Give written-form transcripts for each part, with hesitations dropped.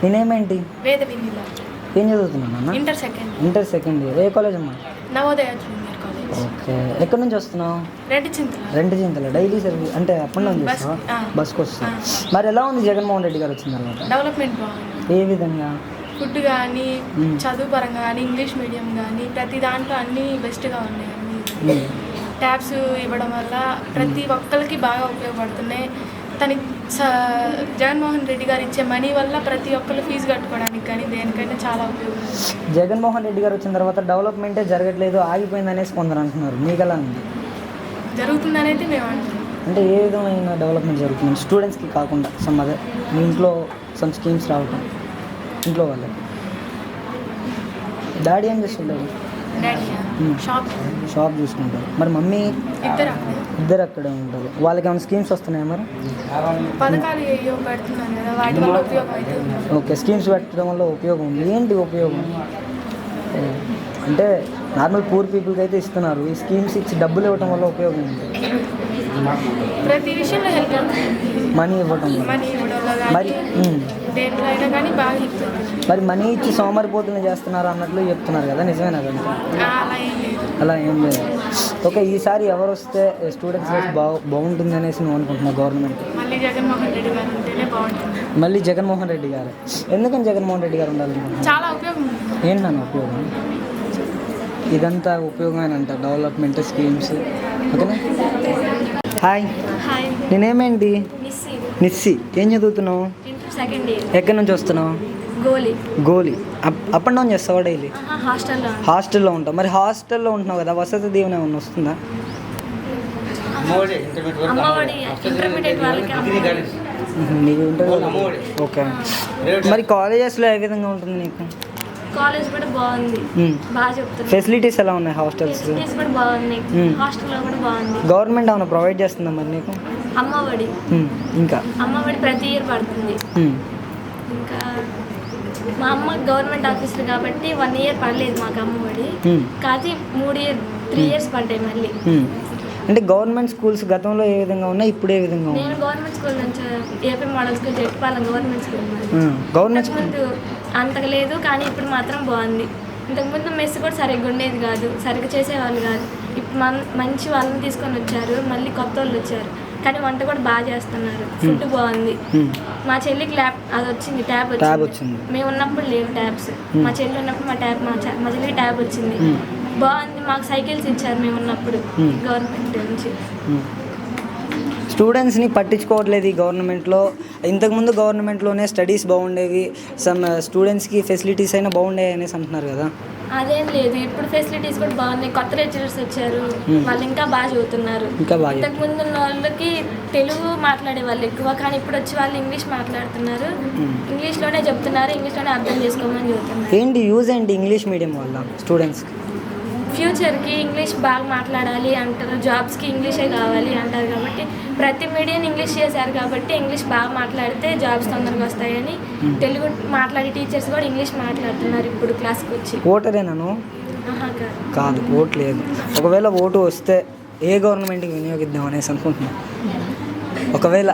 నేనేమేంటి వేద వినిల ఏం చదువుతున్నాను అన్న? Inter second year. ఏ కాలేజ్ అమ్మా? Navodaya junior college. ఓకే. ఎక్కడి నుంచి వస్తున్నావు? రెండు చింతల. డైలీ సర్వీస్ అంటే అప్ అండ్ డౌన్ చేస్తావా? బస్కి వస్తావు. మరి ఎలా ఉంది జగన్మోహన్ రెడ్డి గారు వచ్చిన తర్వాత? డెవలప్మెంట్ బాగుంది. ఏ విధంగా? ఫుడ్ కానీ, చదువు పరంగా కానీ, ఇంగ్లీష్ మీడియం కానీ ప్రతి దాంట్లో అన్నీ బెస్ట్గా ఉన్నాయి. అన్ని ట్యాబ్స్ ఇవ్వడం వల్ల ప్రతి ఒక్కరికి బాగా ఉపయోగపడుతున్నాయి. తనకి జగన్మోహన్ రెడ్డి గారు ఇచ్చే మనీ వల్ల ప్రతి ఒక్కరు ఫీజు కట్టుకోవడానికి కానీ దేనికైనా చాలా ఉపయోగం. జగన్మోహన్ రెడ్డి గారు వచ్చిన తర్వాత డెవలప్మెంటే జరగట్లేదు, ఆగిపోయిందనేసి కొందరు అంటున్నారు. మీకు ఎలా ఉంది? జరుగుతుందని అయితే మేము అంటున్నాం. అంటే ఏ విధమైన డెవలప్మెంట్ జరుగుతుంది? స్టూడెంట్స్కి కాకుండా అదే మీ ఇంట్లో సమ్ స్కీమ్స్ రావటం ఇంట్లో వాళ్ళకి. డాడీ ఏం చేస్తుంటారు? షాప్ చూసుకుంటారు. మరి మమ్మీ? ఇద్దరు అక్కడే ఉంటారు. వాళ్ళకి ఏమైనా స్కీమ్స్ వస్తున్నాయా మరి? పథకాలు పెడుతున్నాను కదా, వాటి వల్ల ఉపయోగం అవుతుంది. ఓకే, స్కీమ్స్ పెట్టడం వల్ల ఉపయోగం ఉంది. ఏంటి ఉపయోగం? అంటే నార్మల్ పూర్ పీపుల్కి అయితే ఇస్తున్నారు. ఈ స్కీమ్స్ ఇచ్చి డబ్బులు ఇవ్వడం వల్ల ఉపయోగం ఉంది. ప్రతి విషయంలో హెల్ప్ మనీ ఇవ్వడం మరి మరి మనీ ఇచ్చి సోమరిపోతులు చేస్తున్నారు అన్నట్లు చెప్తున్నారు కదా, నిజమేనా? అలా ఏం లేదు. ఓకే, ఈసారి ఎవరు వస్తే స్టూడెంట్స్ లైఫ్ బాగుంటుంది అనేసి నువ్వు అనుకుంటున్నావు? గవర్నమెంట్ మళ్ళీ జగన్మోహన్ రెడ్డి గారు ఉంటేనే బాగుంటుంది. మళ్ళీ జగన్మోహన్ రెడ్డి గారు. ఎందుకని జగన్మోహన్ రెడ్డి గారు ఉండాలి? చాలా ఉపయోగం. ఏంటన్నా ఉపయోగం? ఇదంతా ఉపయోగం అంట, డెవలప్మెంట్ స్కీమ్స్. ఓకేనా? హాయ్. నేనేమేంటి? నిస్సి. ఏం చదువుతున్నావు? Second year. ఎక్కడి నుంచి వస్తున్నావు? గోలి. అప్ అండ్ డౌన్ చేస్తావా డైలీ? హాస్టల్లో ఉంటావు. మరి హాస్టల్లో ఉంటున్నావు కదా, వసతి దీవెన ఏమన్నా వస్తుందా? నీకు ఉంటుంది. ఓకే. మరి కాలేజెస్లో ఏ విధంగా ఉంటుంది నీకు? కాలేజ్ కూడా బాగుంది, బాగా చెప్తున్నారు. ఫెసిలిటీస్ ఎలా ఉన్నాయి? హాస్టల్స్ కూడా బాగున్నాయి. హాస్టల్లో కూడా బాగుంది. గవర్నమెంట్ ఏమైనా ప్రొవైడ్ చేస్తుందా మరి నీకు? అమ్మఒడి. ఇంకా అమ్మఒడి ప్రతి ఇయర్ పడుతుంది. ఇంకా మా అమ్మ గవర్నమెంట్ ఆఫీసర్ కాబట్టి 1 ఇయర్ పడలేదు మాకు అమ్మఒడి. కానీ 3 ఇయర్స్ పడ్డాయి మళ్ళీ. అంటే గవర్నమెంట్ స్కూల్స్ గతంలో ఏ విధంగా ఉన్నాయి, ఇప్పుడు ఏ విధంగా ఉన్నాయి? నేను గవర్నమెంట్ స్కూల్ నుంచి ఏపీ మోడల్ స్కూల్ జెట్పాలెం గవర్నమెంట్ స్కూల్. గవర్నమెంట్ ముందు అంతగా లేదు, కానీ ఇప్పుడు మాత్రం బాగుంది. ఇంతకుముందు మెస్ కూడా సరిగ్గా ఉండేది కాదు, సరిగ్గా చేసేవాళ్ళు కాదు. ఇప్పుడు మంచి వాళ్ళని తీసుకొని వచ్చారు, మళ్ళీ కొత్త వాళ్ళు వచ్చారు. కానీ వంట కూడా బాగా చేస్తున్నారు, ఫుడ్ బాగుంది. మా చెల్లికి అది వచ్చింది, ట్యాబ్ వచ్చింది. మేము ఉన్నప్పుడు లేవు ట్యాబ్స్. మా చెల్లి ఉన్నప్పుడు మా చెల్లికి ట్యాబ్ వచ్చింది, బాగుంది. మాకు సైకిల్స్ ఇచ్చారు మేము ఉన్నప్పుడు గవర్నమెంట్ నుంచి. స్టూడెంట్స్ని పట్టించుకోవట్లేదు ఈ గవర్నమెంట్లో. ఇంతకుముందు గవర్నమెంట్లోనే స్టడీస్ బాగుండేవి, సమ్ స్టూడెంట్స్కి ఫెసిలిటీస్ అయినా బాగుండేవి అనేసి అంటున్నారు కదా. అదేం లేదు, ఇప్పుడు ఫెసిలిటీస్ కూడా బాగున్నాయి. కొత్త లెక్చరర్స్ వచ్చారు, వాళ్ళు ఇంకా బాగా చదువుతున్నారు. ఇంతకుముందు ఉన్న వాళ్ళకి తెలుగు మాట్లాడే వాళ్ళు ఎక్కువ, కానీ ఇప్పుడు వచ్చి వాళ్ళు ఇంగ్లీష్ మాట్లాడుతున్నారు. ఇంగ్లీష్లోనే చెప్తున్నారు, ఇంగ్లీష్లోనే అర్థం చేసుకోమని చెబుతున్నారు. ఏంటి యూజ్ ఏంటి ఇంగ్లీష్ మీడియం వల్ల స్టూడెంట్స్కి? ఫ్యూచర్కి ఇంగ్లీష్ బాగా మాట్లాడాలి అంటారు, జాబ్స్కి ఇంగ్లీషే కావాలి అంటారు. కాబట్టి ప్రతి మీడియం ఇంగ్లీష్ చేశారు కాబట్టి ఇంగ్లీష్ బాగా మాట్లాడితే జాబ్స్ తొందరగా వస్తాయని తెలుగు మాట్లాడే టీచర్స్ కూడా ఇంగ్లీష్ మాట్లాడుతున్నారు ఇప్పుడు క్లాస్కి వచ్చి. ఓటరేనాను? కాదు, ఓటు లేదు. ఒకవేళ ఓటు వస్తే ఏ గవర్నమెంట్కి వినియోగిద్దాం అనేసి అనుకుంటున్నాను. ఒకవేళ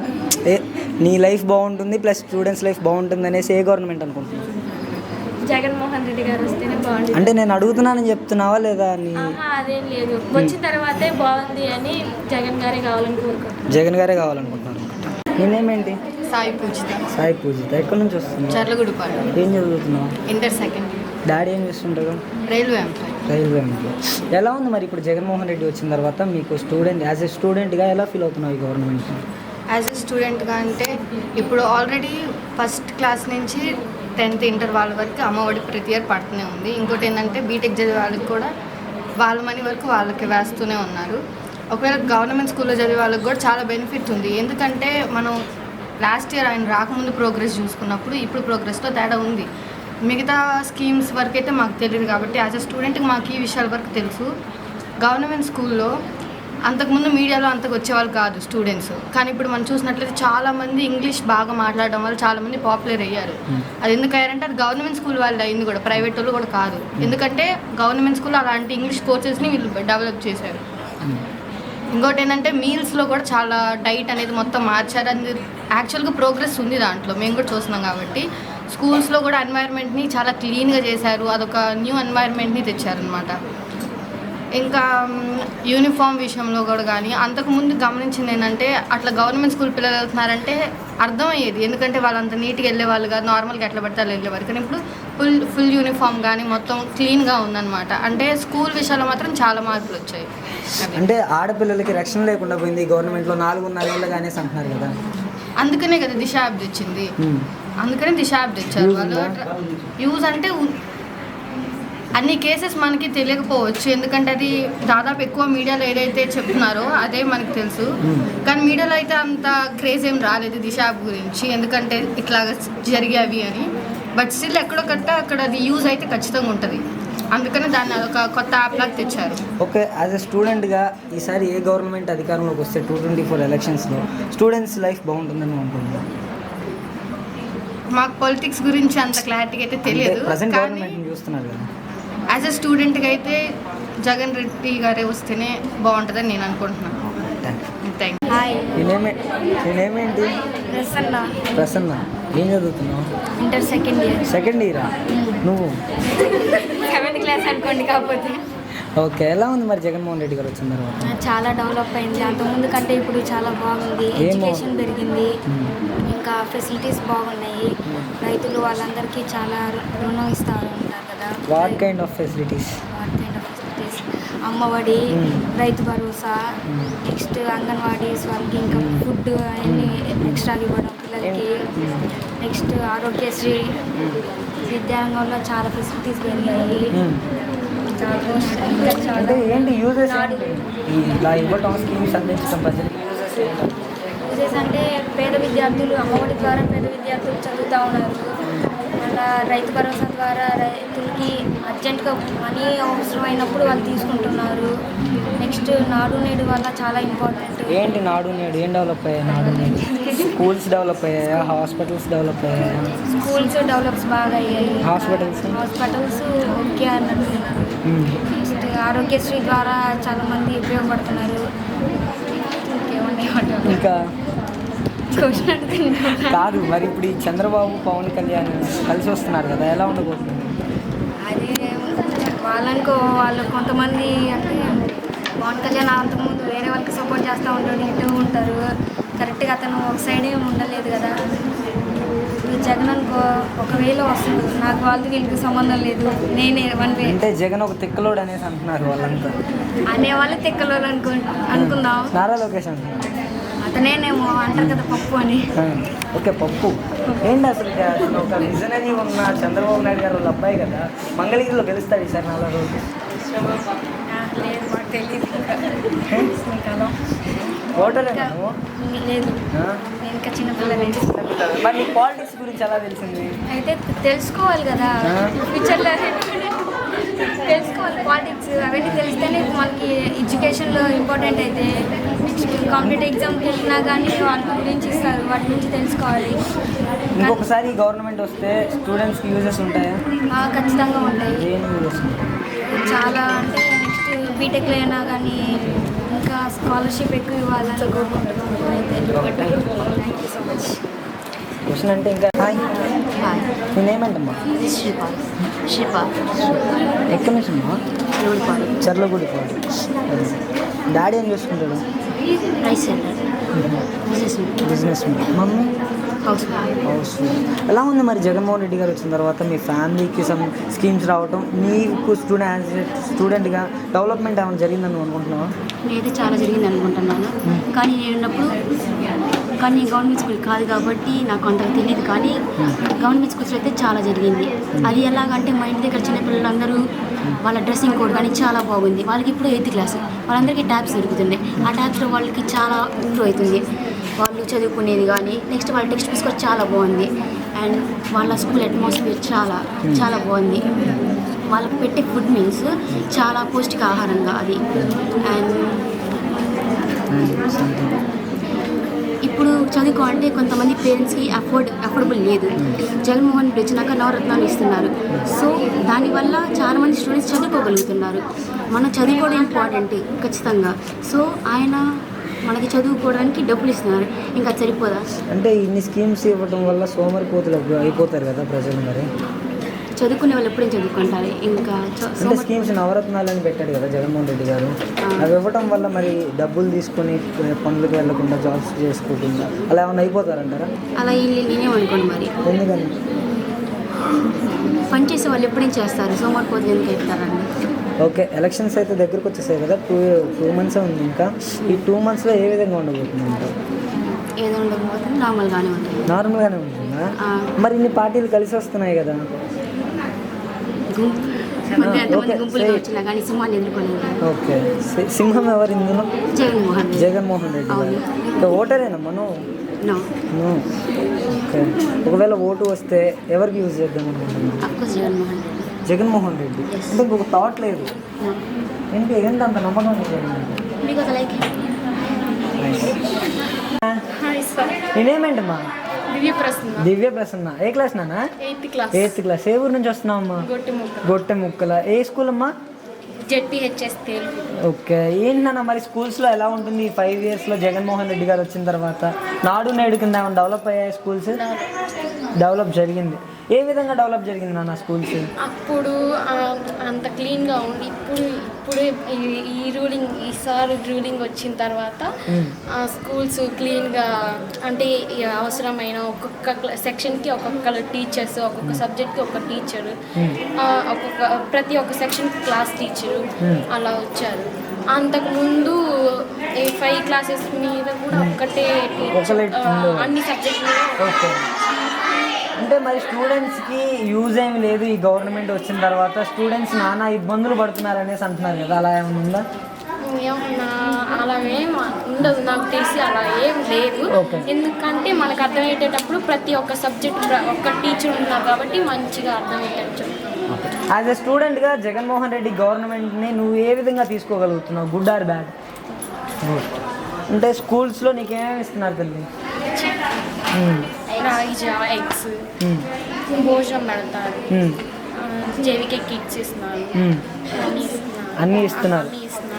నీ లైఫ్ బాగుంటుంది ప్లస్ స్టూడెంట్స్ లైఫ్ బాగుంటుంది అనేసి ఏ గవర్నమెంట్ అనుకుంటున్నాను? జగన్మోహన్ రెడ్డి గారు వస్తేనే బాగుంటుంది. అంటే నేను అడుగుతున్నానని చెప్తున్నావా లేదా? అదేం లేదు, వచ్చిన తర్వాతే బాగుంది అని జగన్ గారే కావాలనుకుంటున్నారు. నేనేమేంటి? సాయి పూజిత. ఎక్కడి నుంచి వస్తున్నావు? చర్లగూడపాడు. ఏం చదువుతున్నావు? Inter second year. డాడీ ఏం చేస్తుంటారు? Railway employee. ఎలా ఉంది మరి ఇప్పుడు జగన్మోహన్ రెడ్డి వచ్చిన తర్వాత మీకు యాజ్ ఎ స్టూడెంట్గా ఎలా ఫీల్ అవుతున్నావు ఈ గవర్నమెంట్? యాజ్ ఎ స్టూడెంట్గా అంటే ఇప్పుడు ఆల్రెడీ ఫస్ట్ క్లాస్ నుంచి 10th ఇంటర్ వాళ్ళ వరకు అమ్మఒడి ప్రతి ఇయర్ పడుతూనే ఉంది. ఇంకోటి ఏంటంటే బీటెక్ చదివే వాళ్ళకి కూడా వాళ్ళ మనీ వరకు వాళ్ళకి వేస్తూనే ఉన్నారు. ఒకవేళ గవర్నమెంట్ స్కూల్లో చదివే వాళ్ళకి కూడా చాలా బెనిఫిట్ ఉంది. ఎందుకంటే మనం లాస్ట్ ఇయర్ ఆయన రాకముందు ప్రోగ్రెస్ చూసుకున్నప్పుడు ఇప్పుడు ప్రోగ్రెస్తో తేడా ఉంది. మిగతా స్కీమ్స్ వరకు అయితే మాకు తెలియదు కాబట్టి యాజ్ ఎ స్టూడెంట్కి మాకు ఈ విషయాల వరకు తెలుసు. గవర్నమెంట్ స్కూల్లో అంతకుముందు మీడియాలో అంతకు వచ్చేవాళ్ళు కాదు స్టూడెంట్స్, కానీ ఇప్పుడు మనం చూసినట్లయితే చాలామంది ఇంగ్లీష్ బాగా మాట్లాడడం వల్ల చాలామంది పాపులర్ అయ్యారు. అది ఎందుకు అయ్యారంటే అది గవర్నమెంట్ స్కూల్ వాళ్ళు అయింది కూడా, ప్రైవేట్ వాళ్ళు కూడా కాదు. ఎందుకంటే గవర్నమెంట్ స్కూల్లో అలాంటి ఇంగ్లీష్ కోర్సెస్ని వీళ్ళు డెవలప్ చేశారు. ఇంకోటి ఏంటంటే మీల్స్లో కూడా చాలా డైట్ అనేది మొత్తం మార్చారు. అది యాక్చువల్గా ప్రోగ్రెస్ ఉంది దాంట్లో, మేము కూడా చూస్తున్నాం. కాబట్టి స్కూల్స్లో కూడా ఎన్వైర్న్మెంట్ని చాలా క్లీన్గా చేశారు, అదొక న్యూ ఎన్వైర్న్మెంట్ని తెచ్చారనమాట. ఇంకా యూనిఫామ్ విషయంలో కూడా కానీ అంతకుముందు గమనించింది ఏంటంటే అట్లా గవర్నమెంట్ స్కూల్ పిల్లలు వెళ్తున్నారంటే అర్థమయ్యేది, ఎందుకంటే వాళ్ళు అంత నీట్గా వెళ్ళేవాళ్ళు కాదు, నార్మల్గా ఎట్లా పడితే వాళ్ళు వెళ్ళేవారు. కానీ ఇప్పుడు ఫుల్ యూనిఫామ్ కానీ మొత్తం క్లీన్గా ఉందన్నమాట. అంటే స్కూల్ విషయాల్లో మాత్రం చాలా మార్పులు వచ్చాయి. అంటే ఆడపిల్లలకి రక్షణ లేకుండా పోయింది ఈ గవర్నమెంట్లో 4.5 ఏళ్ళు కానీ అంటున్నారు కదా, అందుకనే కదా దిశ యాప్ తెచ్చింది. అందుకనే దిశ యాప్ తెచ్చారు వాళ్ళు. యూజ్ అంటే అన్ని కేసెస్ మనకి తెలియకపోవచ్చు, ఎందుకంటే అది దాదాపు ఎక్కువ మీడియాలో ఏదైతే చెప్తున్నారో అదే మనకు తెలుసు. కానీ మీడియాలో అయితే అంత క్రేజ్ ఏం రాలేదు దిశ యాప్ గురించి, ఎందుకంటే ఇట్లా జరిగేవి అని. బట్ స్టిల్ ఎక్కడొక్కట అక్కడ అది యూజ్ అయితే ఖచ్చితంగా ఉంటుంది, అందుకని దాన్ని అదొక కొత్త యాప్ లాగా తెచ్చారు. ఓకే, యాజ్ ఎ స్టూడెంట్గా ఈసారి ఏ గవర్నమెంట్ అధికారంలోకి వస్తే 2024 ఎలక్షన్స్లో స్టూడెంట్స్ లైఫ్ బాగుంటుందని అనుకుంటున్నాను. మాకు పొలిటిక్స్ గురించి అంత క్లారిటీగా అయితే తెలియదు, ప్రజెంట్ కానీ గవర్నమెంట్ చూస్తున్నారు కదా, యాజ్ ఎ స్టూడెంట్గా అయితే జగన్ రెడ్డి గారే వస్తేనే బాగుంటుందని నేను అనుకుంటున్నాను. Thank you. హాయ్, నేనేమేంటి ప్రసన్న, ప్రసన్న, ఏం చదువుతున్నావు? ఇంటర్ సెకండ్ ఇయరా? నువ్వు 7th క్లాస్ అనుకోండి. కాకపోతే ఓకే, ఎలా ఉంది మరి జగన్మోహన్ రెడ్డి గారు వచ్చిన తర్వాత? చాలా డెవలప్ అయింది, అంతకుముందు కంటే ఇప్పుడు చాలా బాగుంది. ఎడ్యుకేషన్ పెరిగింది, ఇంకా ఫెసిలిటీస్ బాగున్నాయి. రైతులు వాళ్ళందరికీ చాలా రుణం ఇస్తూ ఉంటారు కదా. What kind of facilities? Amma Vodi, Rythu Bharosa, next anganwadis వాళ్ళకి ఇంకా ఫుడ్ అన్నీ ఎక్స్ట్రాగా ఇవ్వడం పిల్లలకి, నెక్స్ట్ ఆరోగ్యశ్రీ, విద్యారంగంలో చాలా ఫెసిలిటీస్ పెరిగాయి. అంటే ఏంటి యూజెస్ ఇలా ఇవ్వటం, స్కీమ్స్ అందించడం ప్రజలకి యూజెస్ అంటే పేద విద్యార్థులు అమ్మఒడి ద్వారా పేద విద్యార్థులు చదువుతూ ఉన్నారు. మళ్ళీ రైతు భరోసా ద్వారా రైతులకి అర్జెంటుగా మనీ అవసరమైనప్పుడు వాళ్ళు తీసుకుంటున్నారు. నెక్స్ట్ నాడు నేడు వల్ల చాలా ఇంపార్టెంట్. ఏంటి నాడు నేడు? ఏం డెవలప్ అయ్యాయి నాడు నేడు? స్కూల్స్ డెవలప్ అయ్యాయా? హాస్పిటల్స్ డెవలప్ అయ్యాయా? స్కూల్స్ డెవలప్స్ బాగా అయ్యాయి. హాస్పిటల్స్ ఓకే అని అంటున్నారు. నెక్స్ట్ ఆరోగ్యశ్రీ ద్వారా చాలామంది ఉపయోగపడుతున్నారు. ఇంకా కాదు మరి ఇప్పుడు ఈ చంద్రబాబు పవన్ కళ్యాణ్ కలిసి వస్తున్నారు కదా, ఎలా ఉండబోతుంది? అది వాళ్ళు కొంతమంది అంటే పవన్ కళ్యాణ్ అంతకుముందు వేరే వాళ్ళకి సపోర్ట్ చేస్తూ ఉంటాడు, ఇంటూ ఉంటారు. కరెక్ట్గా అతను ఒక సైడే ఉండలేదు కదా. ఇప్పుడు జగన్ అనుకో ఒకవేళ వస్తుంది, నాకు వాళ్ళకి వీళ్ళకి సంబంధం లేదు, నేనే వన్ వే. అంటే జగన్ ఒక తిక్కలోడు అనేసి అంటున్నారు వాళ్ళంతా. అనేవాళ్ళు తిక్కలోడు అనుకుందాం. నారా లోకేష్ అంటున్నారు, అతనేనేమో అంటారు కదా పప్పు అని. ఓకే, పప్పు ఏంటి అసలు? ఒక విజనరీ ఉన్న చంద్రబాబు నాయుడు గారు వాళ్ళ అబ్బాయి కదా, మంగళగిరిలో గెలుస్తాడు ఈసారి 4 రోజులు. లేదు, మాకు తెలియదు. ఓటరే లేదు, నేను ఇంకా చిన్నపిల్లలే. మరి నీ పాలిటిక్స్ గురించి ఎలా తెలిసింది? అయితే తెలుసుకోవాలి కదా, ఫ్యూచర్లో తెలుసుకోవాలి. పాలిటిక్స్ అవన్నీ తెలిస్తేనే మనకి ఎడ్యుకేషన్లో ఇంపార్టెంట్. అయితే నెక్స్ట్ కాంపిటేటివ్ ఎగ్జామ్కి వెళ్ళినా కానీ వాళ్ళ గురించి ఇస్తారు, వాటి గురించి తెలుసుకోవాలి. ఇంకొకసారి గవర్నమెంట్ వస్తే స్టూడెంట్స్కి యూజెస్ ఉంటాయా? ఖచ్చితంగా ఉంటాయి. ఏం యూజెస్? చాలా అంటే నెక్స్ట్ బీటెక్లో అయినా కానీ ఇంకా స్కాలర్షిప్ ఎక్కువ ఇవ్వాలని కోరుకుంటున్నాను. అయితే thank you so much. Question అంటే ఇంకా నేనేమంటమ్మా? శిల్ప ఎక్కడి నుంచి అమ్మా? చర్లగూడిపాడు. డాడీ ఏం చూసుకుంటాడు? బిజినెస్. Mummy house. ఎలా ఉంది మరి జగన్మోహన్ రెడ్డి గారు వచ్చిన తర్వాత మీ ఫ్యామిలీకి సమ్ స్కీమ్స్ రావటం, నీకు స్టూడెంట్గా డెవలప్మెంట్ ఏమైనా జరిగిందని నువ్వు అనుకుంటున్నావా? నేనైతే చాలా జరిగింది అనుకుంటున్నాను. కానీ కానీ గవర్నమెంట్ స్కూల్ కాదు కాబట్టి నాకు అంతగా తెలియదు. కానీ గవర్నమెంట్ స్కూల్స్లో అయితే చాలా జరిగింది. అది ఎలాగంటే మా ఇంటి దగ్గర చిన్నపిల్లలందరూ వాళ్ళ డ్రెస్సింగ్ కోడ్ కానీ చాలా బాగుంది. వాళ్ళకి ఇప్పుడు 8th క్లాస్, వాళ్ళందరికీ ట్యాబ్స్ దొరుకుతుంది. ఆ ట్యాబ్స్లో వాళ్ళకి చాలా ఇంప్రూవ్ అవుతుంది. వాళ్ళు చదువుకునేది కానీ నెక్స్ట్ వాళ్ళ టెక్స్ట్ బుక్స్ కూడా చాలా బాగుంది. అండ్ వాళ్ళ స్కూల్ అట్మాస్ఫియర్ చాలా చాలా బాగుంది. వాళ్ళకి పెట్టే ఫుడ్ మీల్స్ చాలా పౌష్టిక ఆహారంగా అది. అండ్ ఇప్పుడు చదువుకోవాలంటే కొంతమంది పేరెంట్స్కి అఫోర్డబుల్ లేదు. జగన్మోహన్ రెడ్డి వచ్చినాక నవరత్నాలు ఇస్తున్నారు. సో దానివల్ల చాలామంది స్టూడెంట్స్ చదువుకోగలుగుతున్నారు. మనం చదువుకోవడం ఇంపార్టెంట్ ఖచ్చితంగా. సో ఆయన మనకి చదువుకోవడానికి డబ్బులు ఇస్తున్నారు, ఇంకా అది సరిపోదా? అంటే ఇన్ని స్కీమ్స్ ఇవ్వడం వల్ల సోమరిపోతులు అయిపోతారు కదా ప్రజలు. మరి చదువుకునే వాళ్ళు ఎప్పుడేం చదువుకుంటారు. ఇంకా అంటే స్కీమ్స్ నవరత్నాలు అని పెట్టాడు కదా జగన్మోహన్ రెడ్డి గారు. అవి ఇవ్వటం వల్ల మరి డబ్బులు తీసుకొని పనులకు వెళ్లకుండా జాబ్స్ చేసుకోకుండా అలా ఏమైనా అయిపోతారంటారా? అలా వీళ్ళు నేనేమనుకోండి. మరి ఎందుకని పని చేసే వాళ్ళు ఎప్పుడేం చేస్తారు, సోమరిపోతులు ఎందుకు అవుతారండి? ఓకే, ఎలక్షన్స్ అయితే దగ్గరకు వచ్చేసాయి కదా, టూ మంత్స్ ఉంది ఇంకా. ఈ 2 monthsలో ఏ విధంగా ఉండబోతుంది అంటారు? ఏదో ఉండకపోతే నార్మల్గానే ఉంటుంది. నార్మల్గానే ఉంటుందా? మరి ఇన్ని పార్టీలు కలిసి వస్తున్నాయి కదా. ఎంతమంది గుంపులుగా వచ్చినా కానీ సింహాన్ని ఎదుర్కోలేదు. ఓకే, సింహం ఎవరు ఇందులో? జగన్మోహన్ రెడ్డి. అవును. ఇంకా ఓటరేనా మనం? ఓకే, ఒకవేళ ఓటు వస్తే ఎవరికి యూజ్ చేద్దాం అనుకుంటున్నాం? జగన్మోహన్ రెడ్డి. అంటే ఇంకొక థాట్ లేదు ఏంటి? ఏంటి అంత నమ్మకం నేనేమేంటమ్మా? దివ్య ప్రసన్న. ఏ క్లాస్ నాన్న? 8th class. ఏ ఊరు నుంచి వస్తున్నావమ్మా? గొట్టె ముక్కల. ఏ స్కూల్ అమ్మా? జెడ్పీహెచ్ఎస్. ఓకే, ఏంటన్నా మరి స్కూల్స్లో ఎలా ఉంటుంది ఈ 5 yearsలో జగన్మోహన్ రెడ్డి గారు వచ్చిన తర్వాత? నాడు నేడు కింద ఏమైనా డెవలప్ అయ్యాయి స్కూల్స్? డెవలప్ జరిగింది. ఏ విధంగా డెవలప్ జరిగింది నాన్న స్కూల్స్? అప్పుడు అంత క్లీన్గా ఉండి ఇప్పుడు ఈసారి రూలింగ్ వచ్చిన తర్వాత స్కూల్స్ క్లీన్గా, అంటే అవసరమైన ఒక్కొక్క సెక్షన్కి ఒక్కొక్క టీచర్స్, ఒక్కొక్క సబ్జెక్ట్కి ఒక టీచరు, ప్రతి ఒక్క సెక్షన్కి క్లాస్ టీచరు అలా వచ్చారు. అంతకుముందు 5 classes మీద కూడా ఒక్కటే అన్ని సబ్జెక్ట్ మీద. అంటే మరి స్టూడెంట్స్కి యూజ్ ఏమి లేదు ఈ గవర్నమెంట్ వచ్చిన తర్వాత. స్టూడెంట్స్ నానా ఇబ్బందులు పడుతున్నారు అనేసి అంటున్నారు కదా, అలా ఏమైనా ఉందా? ఏమన్నా అలా ఏం ఉండదు నాకు తెలిసి, అలా ఏం లేదు. ఎందుకంటే మనకు అర్థమయ్యేటప్పుడు ప్రతి ఒక్క సబ్జెక్ట్ ఒక్క టీచర్ ఉన్నారు కాబట్టి మంచిగా అర్థమయ్యేటట్టు. యాజ్ ఎ స్టూడెంట్గా జగన్మోహన్ రెడ్డి గవర్నమెంట్ని నువ్వు ఏ విధంగా తీసుకోగలుగుతున్నావు? Good or bad? అంటే స్కూల్స్లో నీకేమేమి ఇస్తున్నారు తల్లి? ఎగ్స్, భోజనం పెడతారు, జేవికే కిట్స్ ఇస్తున్నారు, అన్నీ ఇస్తున్నారు.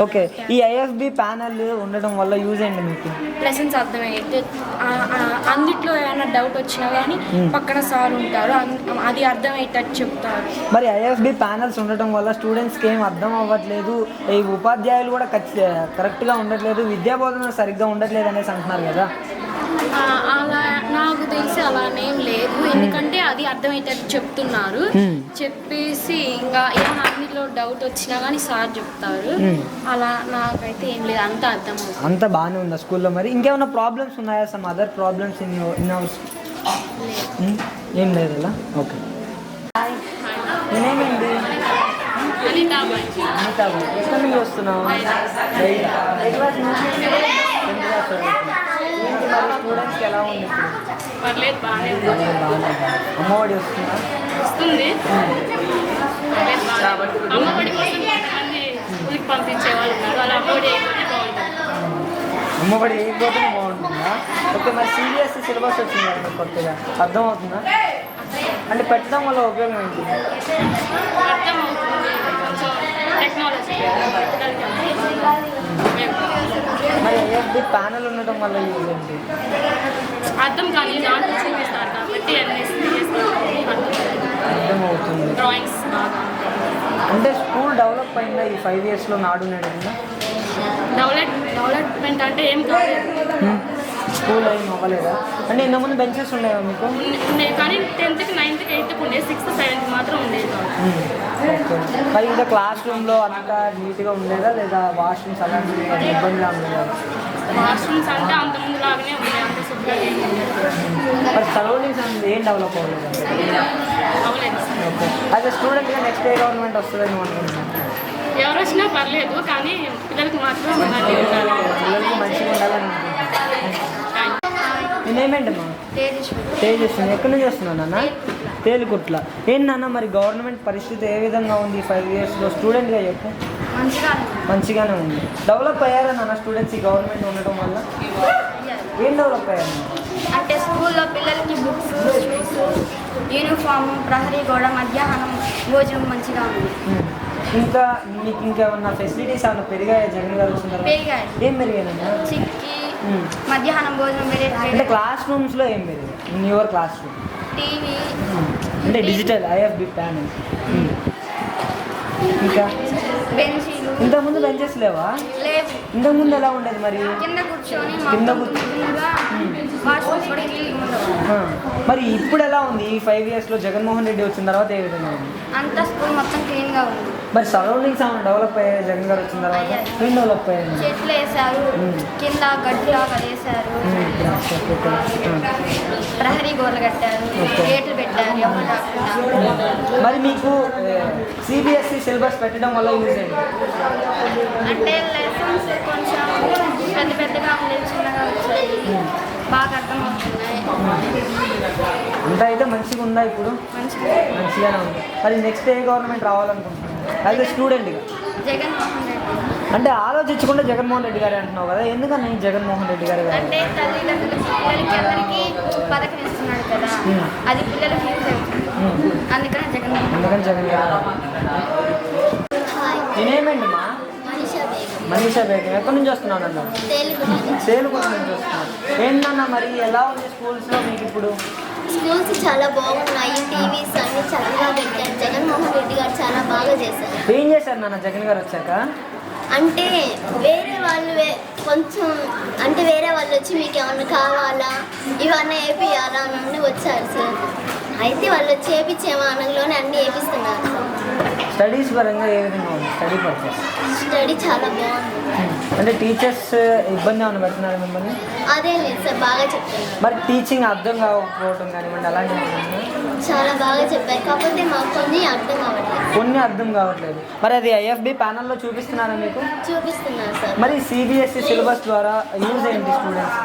ఓకే, ఈ ఐఎఫ్బి ప్యానల్ ఉండడం వల్ల యూజ్ ఏంటి మీకు? లెసన్స్ అర్థమయ్యేది, అందుట్లో ఏమైనా డౌట్ వచ్చినా కానీ పక్కన సార్ ఉంటారు, అది అర్థమయ్యేటట్టు చెప్తారు. మరి ఐఎఫ్బి ప్యానల్స్ ఉండటం వల్ల స్టూడెంట్స్కి ఏం అర్థం అవ్వట్లేదు, ఈ ఉపాధ్యాయులు కూడా కరెక్ట్గా ఉండట్లేదు, విద్యాబోధన సరిగ్గా ఉండట్లేదు అనేసి అంటున్నారు కదా. అలా నాకు తెలిసి అలానేం లేదు, ఎందుకంటే అది అర్థమయ్యేటట్టు చెప్తున్నారు. చెప్పేసి ఇంకా ఏమైనా అన్నిట్లో డౌట్ వచ్చినా కానీ సార్ చెప్తారు. అలా నాకైతే ఏం లేదు, అంతా అర్థం అవుతుంది. అంతా బాగానే ఉందా స్కూల్లో? మరి ఇంకేమైనా ప్రాబ్లమ్స్ ఉన్నాయా? Some other problems in our? ఏం లేదు అలా. ఓకే, నేనేమండి అనితాబాయ్. ఎక్కడి నుంచి వస్తున్నావు? స్టూడెంట్స్కి ఎలా ఉంది ఇప్పుడు? పర్లేదు, బాగానే అమ్మఒడి వస్తుందా? వస్తుంది. అమ్మఒడి కోసం కొంతమంది స్కూల్కి పంపించే వాళ్ళు ఉన్నారు, అలా అమ్మఒడి అయిపోతే బాగుంటుంది. అమ్మఒడి అయిపోతేనే బాగుంటుందా? ఓకే, మరి సిబిఎస్ఈ సిలబస్ వచ్చింది కదా కొత్తగా, అర్థమవుతుందా? అంటే పెట్టడం వల్ల ఉపయోగం ఏంటి? అర్థమవుతుంది, టెక్నాలజీ. మరి ఐఎఫ్బి ప్యానల్ ఉండటం వల్ల యూజ్ ఏంటి? అర్థం కానీ దాంట్లో చూపిస్తారు కాబట్టి అర్థమవుతుంది. డ్రాయింగ్స్ అంటే స్కూల్ డెవలప్ అయిందా ఈ 5 yearsలో నాడు నేడు? డెవలప్మెంట్ అంటే ఏం కాలేదు, స్కూల్ ఏం అవ్వలేదా? అంటే ఇంతకుముందు బెంచెస్ ఉండేవా మీకు? ఉన్నాయి కానీ 10th, 9th, 8th ఉండేది, 6th, 7th మాత్రం ఉండేది. మరి ఇంకా క్లాస్ రూమ్లో అంతా నీట్గా ఉండేదా లేదా వాష్రూమ్స్ అలాంటివి ఇబ్బందిగా ఉండేదా? వాష్రూమ్స్ అంటే అంతకుముందు లాగానే ఉన్నాయి, అంత శుభ్రంగా. మరి సరౌండింగ్స్ ఏం డెవలప్ అవ్వలేదు? ఓకే, యాజ్ ఎ స్టూడెంట్గా నెక్స్ట్ ఏ గవర్నమెంట్ వస్తుందని అనుకుంటున్నాను? ఎవరు వచ్చినా పర్లేదు కానీ పిల్లలకి మాత్రం పిల్లలకి మంచిగా ఉండాలని అనుకుంటున్నాను. నేనేమేంటమ్మా? తేజస్విని. ఎక్కడి నుంచి వస్తున్నాను నాన్న? తేలికుట్ల. ఏంటి నాన్న మరి గవర్నమెంట్ పరిస్థితి ఏ విధంగా ఉంది 5 yearsలో? స్టూడెంట్గా చెప్పు. మంచిగానే ఉంది. డెవలప్ అయ్యారా నాన్న స్టూడెంట్స్ ఈ గవర్నమెంట్ ఉండటం వల్ల? ఏం డెవలప్ అయ్యారు? అంటే స్కూల్లో పిల్లలకి బుక్స్, షూస్, యూనిఫామ్, ప్రహరీ గోడ, మధ్యాహ్నం భోజనం మంచిగా ఉంది. ఇంకా మీకు ఇంకేమన్నా ఫెసిలిటీస్ ఏమన్నా పెరిగాయా జగన్ గారు వచ్చిన తర్వాత? పెరిగాయి. ఏం పెరిగాయన్నా? చిక్కి మధ్యాహ్నం భోజనం అంటే క్లాస్ రూమ్స్లో ఏం పెరిగాయి? In your class room TV అంటే డిజిటల్ ఐఎఫ్బి ప్యానల్. ఇంకా బెంచీలు ఇంతకుముందు బెంచెస్ లేవా? లేవు. ఇంతకుముందు ఎలా ఉండేది మరి? కింద కూర్చొని కింద మొత్తం క్లీన్గా వాష్రూమ్స్ కూడా క్లీన్గా ఉండవు. మరి ఇప్పుడు ఎలా ఉంది? ఈ 5 yearsలో జగన్మోహన్ రెడ్డి వచ్చిన తర్వాత ఏ విధంగా ఉంది? అంతా స్కూల్ మొత్తం క్లీన్గా ఉంది. మరి సరౌండింగ్స్ ఏమైనా డెవలప్ అయ్యాయి జగన్ గారు వచ్చిన తర్వాత? ఏం డెవలప్ అయ్యాయి? చెట్లు వేశారు, కింద గడ్డిలాగా వేశారు, ప్రహరీ గోడలు కట్టారు, గేట్లు పెట్టారు ఎవరు రాకుండా. మరి మీకు సిబిఎస్ఈ సిలబస్ పెట్టడం వల్ల యూజ్ అయింది? అంటే లెసన్స్ కొంచెం పెద్ద పెద్దగా ఉండేవి, చిన్నగా వచ్చాయి, బాగా అర్థమవుతున్నాయి. అంతా అయితే మంచిగా ఉందా ఇప్పుడు? మంచిగానే ఉంది. మరి నెక్స్ట్ ఏ గవర్నమెంట్ రావాలనుకుంటున్నాను యాజ్ ఎ స్టూడెంట్గా? జగన్మోహన్ రెడ్డి అంటే ఆలోచించకుండా జగన్మోహన్ రెడ్డి గారే అంటున్నావు కదా, ఎందుకని జగన్మోహన్ రెడ్డి గారు కాదు? అంటే తల్లిదండ్రులు పిల్లలకి అందరికీ పథకం ఇస్తున్నాడు కదా, అది పిల్లలకి యూజ్ అవుతుంది, అందుకని అందుకని జగన్ గారు. నేనేమండి మా మనీషా బేగం ఎక్కడి నుంచి వస్తున్నాను అన్న? సేలుగుంట నుంచి వస్తున్నాను. ఏంటన్నా మరి ఎలా ఉంది స్కూల్స్లో మీకు ఇప్పుడు? స్కూల్స్ చాలా బాగున్నాయి, టీవీస్ అన్ని చక్కగా పెట్టారు. జగన్మోహన్ రెడ్డి గారు చాలా బాగా చేశారు. ఏం చేశారు నాన్న జగన్ గారు వచ్చాక? అంటే వేరే వాళ్ళు కొంచెం అంటే వేరే వాళ్ళు వచ్చి మీకు ఏమన్నా కావాలా ఇవన్నీ వేపియాలా అని వచ్చారు సార్. అయితే వాళ్ళు వచ్చి వేపించేమో అనలోనే అన్నీ వేపిస్తున్నారు సార్. స్టడీస్ పరంగా ఏ విధంగా ఉంది స్టడీ పర్పస్? స్టడీ చాలా బాగుంది. అంటే టీచర్స్ ఇబ్బంది ఏమైనా పెడుతున్నారు మిమ్మల్ని? అదే లేదు సార్, బాగా చెప్తున్నారు. మరి టీచింగ్ అర్థం కాకపోవడం కానివ్వండి అలాంటివి చాలా బాగా చెప్పారు, కాకపోతే మాకు కొన్ని అర్థం కావట్లేదు. కొన్ని అర్థం కావట్లేదు. మరి అది ఐఎఫ్బి ప్యానల్లో చూపిస్తున్నారా మీకు? చూపిస్తున్నారు సార్. మరి సిబిఎస్ఈ సిలబస్ ద్వారా యూజ్ ఏంటి స్టూడెంట్స్?